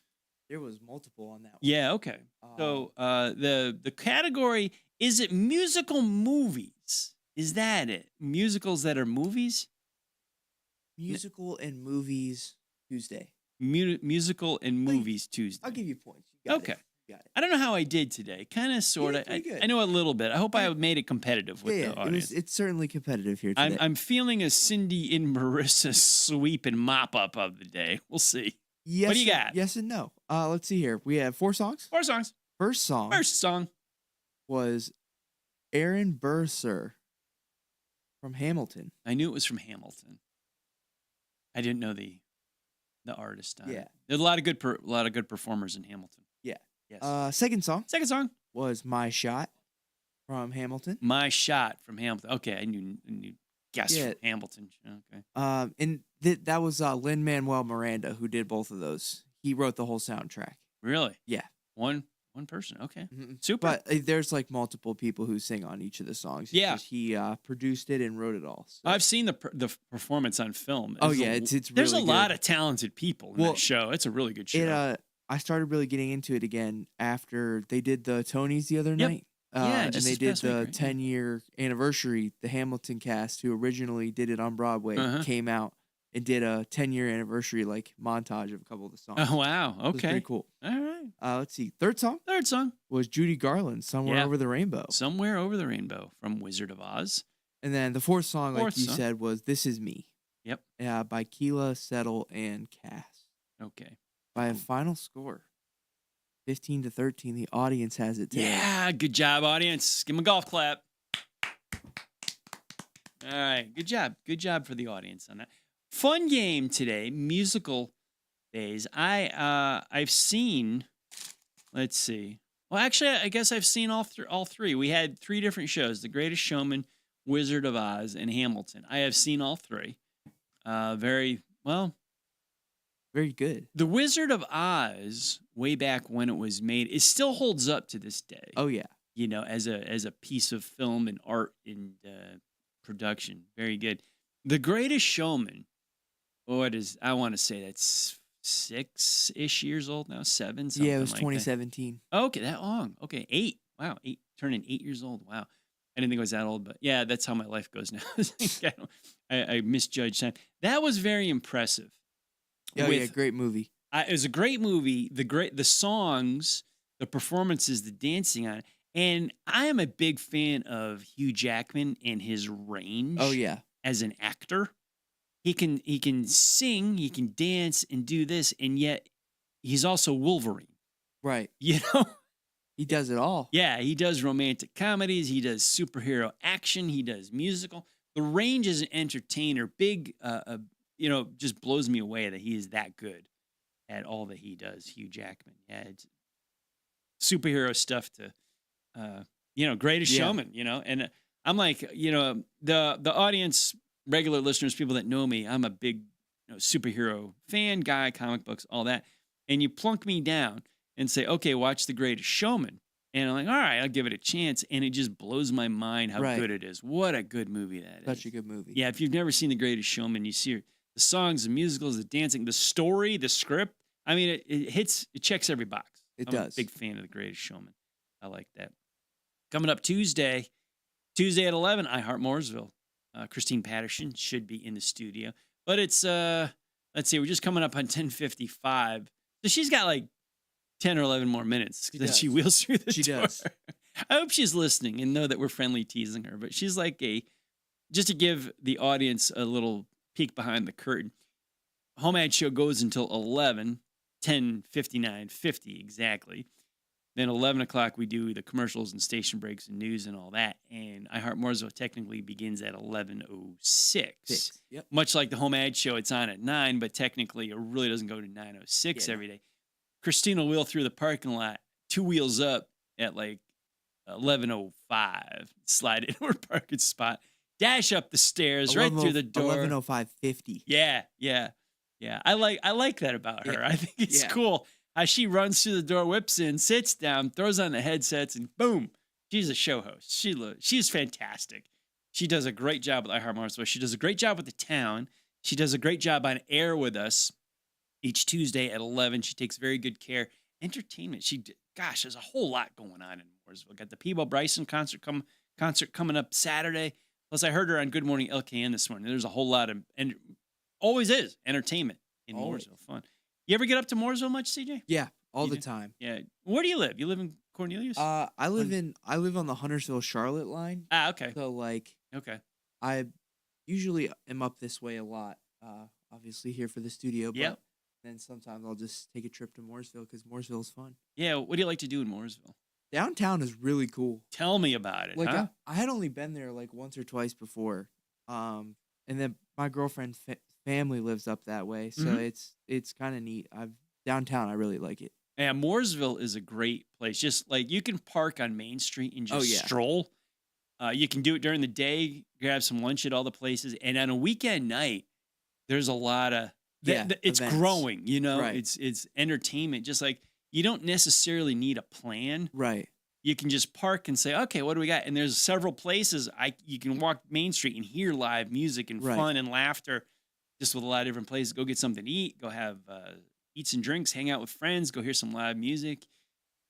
There was multiple on that one. Yeah, okay. So the category, is it musical movies? Is that it? Musicals that are movies? Musical and movies Tuesday. Musical and movies Tuesday. I'll give you points. You got Okay. It. You got it. I don't know how I did today. Kind of, sort of. I know a little bit. I hope I made it competitive with the audience. It's certainly competitive here today. I'm feeling a Cindy and Marissa sweep and mop up of the day. We'll see. Yes, what do you got? Yes and no. Let's see here. We have 4 songs. 4 songs. First song was Aaron Burr from Hamilton. I knew it was from Hamilton. I didn't know the artist on it. There's a lot of good performers in Hamilton. Yeah. Yes. Second song was My Shot from Hamilton. My Shot from Hamilton. Okay, I knew guess from Hamilton. Okay. And that was Lin-Manuel Miranda who did both of those. He wrote the whole soundtrack. Really? Yeah. One person. Okay. Mm-hmm. Super. But there's like multiple people who sing on each of the songs. Yeah. He produced it and wrote it all. So. I've seen the performance on film. It's really there's a good. lot of talented people in that show. It's a really good show. I started really getting into it again after they did the Tonys the other night. And they did the 10-year anniversary. The Hamilton cast, who originally did it on Broadway, came out and did a 10-year anniversary montage of a couple of the songs. Oh, wow. Okay. It was pretty cool. All right. Let's see. Third song was Judy Garland, Somewhere Over the Rainbow. Somewhere Over the Rainbow from Wizard of Oz. And then the fourth song, like you said, was This Is Me. Yep. By Keela, Settle, and Cass. Okay. By a final score, 15-13, the audience has it today. Yeah, good job, audience. Give them a golf clap. All right, good job. Good job for the audience on that. Fun game today, musical days. I've seen, let's see. Well, actually, I guess I've seen all three. We had 3 different shows: The Greatest Showman, Wizard of Oz, and Hamilton. I have seen all 3. Very good. The Wizard of Oz, way back when it was made, it still holds up to this day. Oh yeah. You know, as a piece of film and art and production. Very good. The Greatest Showman, I want to say that's 6-ish years old now, 7, something yeah, it was like 2017. that. Okay, that long. Okay, 8. Wow, 8, turning 8 years old. Wow. I didn't think I was that old, but yeah, that's how my life goes now. I misjudged time. That was very impressive. Oh yeah, great movie. It was a great movie. The songs, the performances, the dancing on it. And I am a big fan of Hugh Jackman and his range. Oh yeah. As an actor. He can sing, he can dance and do this, and yet he's also Wolverine. Right. You know? He does it all. Yeah, he does romantic comedies, he does superhero action, he does musical. The range as an entertainer, just blows me away that he is that good at all that he does, Hugh Jackman. Yeah, it's superhero stuff to, Greatest Showman, and I'm like, the audience, regular listeners, people that know me, I'm a big superhero fan, guy, comic books, all that. And you plunk me down and say, okay, watch The Greatest Showman. And I'm like, all right, I'll give it a chance. And it just blows my mind how good it is. What a good movie that is. Such a good movie. Yeah, if you've never seen The Greatest Showman, you see the songs, the musicals, the dancing, the story, the script. I mean, it checks every box. It I'm does. a big fan of The Greatest Showman. I like that. Coming up Tuesday at 11, I Heart Mooresville. Christine Patterson should be in the studio. But it's, let's see, we're just coming up on 10:55. So she's got like 10 or 11 more minutes that she wheels through the door. She does. I hope she's listening and know that we're friendly teasing her. But she's like just to give the audience a little peek behind the curtain. HomeAd Show goes until 11, 10:59:50 exactly. Then 11 o'clock, we do the commercials and station breaks and news and all that. And I Heart Mooresville technically begins at 11:06. Yep. Much like the HomeAd Show, it's on at 9, but technically it really doesn't go to 9:06 every day. Christina will wheel through the parking lot, 2 wheels up at like 11:05, slide into her parking spot, dash up the stairs, right through the door. 11:05:50. Yeah. I like that about her. I think it's cool. She runs through the door, whips in, sits down, throws on the headsets, and boom, she's a show host. She's fantastic. She does a great job with I Heart Mooresville. She does a great job with the town. She does a great job on air with us each Tuesday at 11. She takes very good care. Entertainment. There's a whole lot going on in Mooresville. Got the Peebo Bryson concert coming up Saturday. Plus, I heard her on Good Morning LKN this morning. There's a whole lot of, and always is, entertainment in Mooresville. Fun. You ever get up to Mooresville much, CJ? Yeah, all the time. Yeah. Where do you live? You live in Cornelius? I live on the Huntersville Charlotte line. Okay. So okay. I usually am up this way a lot. Obviously here for the studio, but then sometimes I'll just take a trip to Mooresville because Mooresville is fun. Yeah. What do you like to do in Mooresville? Downtown is really cool. Tell me about it. Huh? I had only been there like once or twice before, and then my girlfriend's family lives up that way, so it's kind of neat. Downtown, I really like it. Yeah, Mooresville is a great place. Just like you can park on Main Street and just stroll. You can do it during the day, grab some lunch at all the places, and on a weekend night, there's a lot of it's events. Growing. Right. It's entertainment. Just like you don't necessarily need a plan. Right. You can just park and say, okay, what do we got? And there's several places you can walk Main Street and hear live music and fun and laughter, just with a lot of different places. Go get something to eat. Go have eats and drinks. Hang out with friends. Go hear some live music.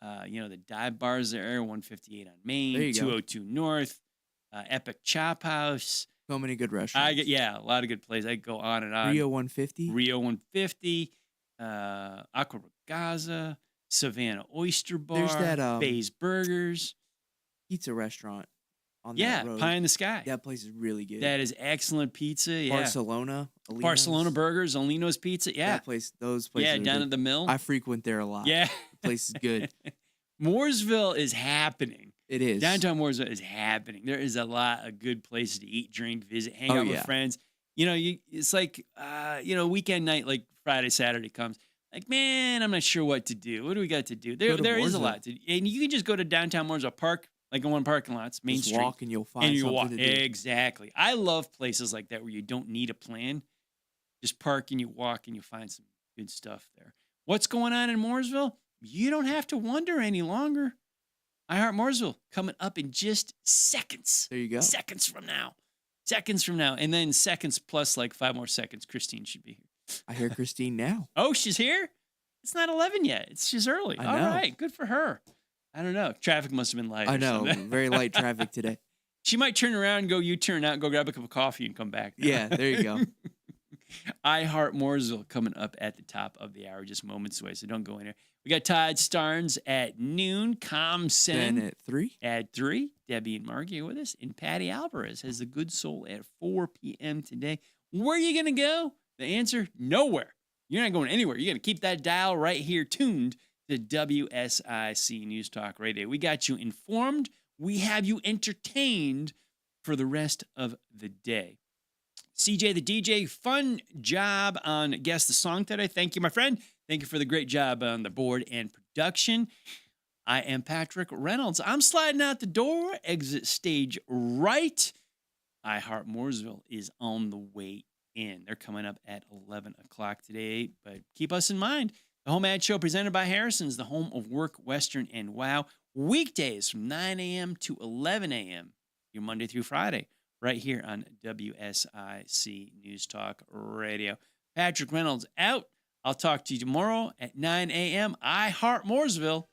The dive bars there, 158 on Main, 202 North, Epic Chop House. So many good restaurants. A lot of good places. I go on and on. Rio 150. Rio 150, Aqua Gaza, Savannah Oyster Bar, There's that Bay's Burgers. pizza restaurant on that road. Pie in the Sky. That place is really good. That is excellent pizza. Yeah. Barcelona. Alino's. Barcelona Burgers, Alino's Pizza. Yeah. Those places. Yeah, down at the mill. I frequent there a lot. Yeah. The place is good. Mooresville is happening. It is. Downtown Mooresville is happening. There is a lot of good places to eat, drink, visit, hang out with friends. It's like, weekend night, like Friday, Saturday comes. Like, man, I'm not sure what to do. What do we got to do? There is a lot to do. And you can just go to downtown Mooresville Park, like in one parking lots, Main Street. Walk and you'll find something to do. Exactly. I love places like that where you don't need a plan. Just park and you walk and you find some good stuff there. What's going on in Mooresville? You don't have to wonder any longer. I Heart Mooresville coming up in just seconds. There you go. Seconds from now. And then seconds plus like 5 more seconds, Christine should be here. I hear Christine now. Oh, she's here? It's not 11 yet. She's early. I know. All right. Good for her. I don't know. Traffic must have been light. I know. Very light traffic today. She might turn around and go U-turn out and go grab a cup of coffee and come back. Yeah, there you go. I Heart Mooresville coming up at the top of the hour, just moments away, so don't go in there. We got Todd Starnes at noon, ComSend Then at 3. at 3. Debbie and Margie are with us, and Patty Alvarez has the Good Soul at 4 p.m. today. Where are you going to go? The answer, nowhere. You're not going anywhere. You're going to keep that dial right here tuned to WSIC News Talk Radio. We got you informed. We have you entertained for the rest of the day. CJ the DJ, fun job on Guess the Song today. Thank you, my friend. Thank you for the great job on the board and production. I am Patrick Reynolds. I'm sliding out the door, exit stage right. I Heart Mooresville is on the way in. They're coming up at 11 o'clock today, but keep us in mind. The HomeAd Show presented by Harrison's, the home of work, Western, and wow. Weekdays from 9 a.m. to 11 a.m. Your Monday through Friday, right here on WSIC News Talk Radio. Patrick Reynolds out. I'll talk to you tomorrow at 9 a.m. I Heart Mooresville.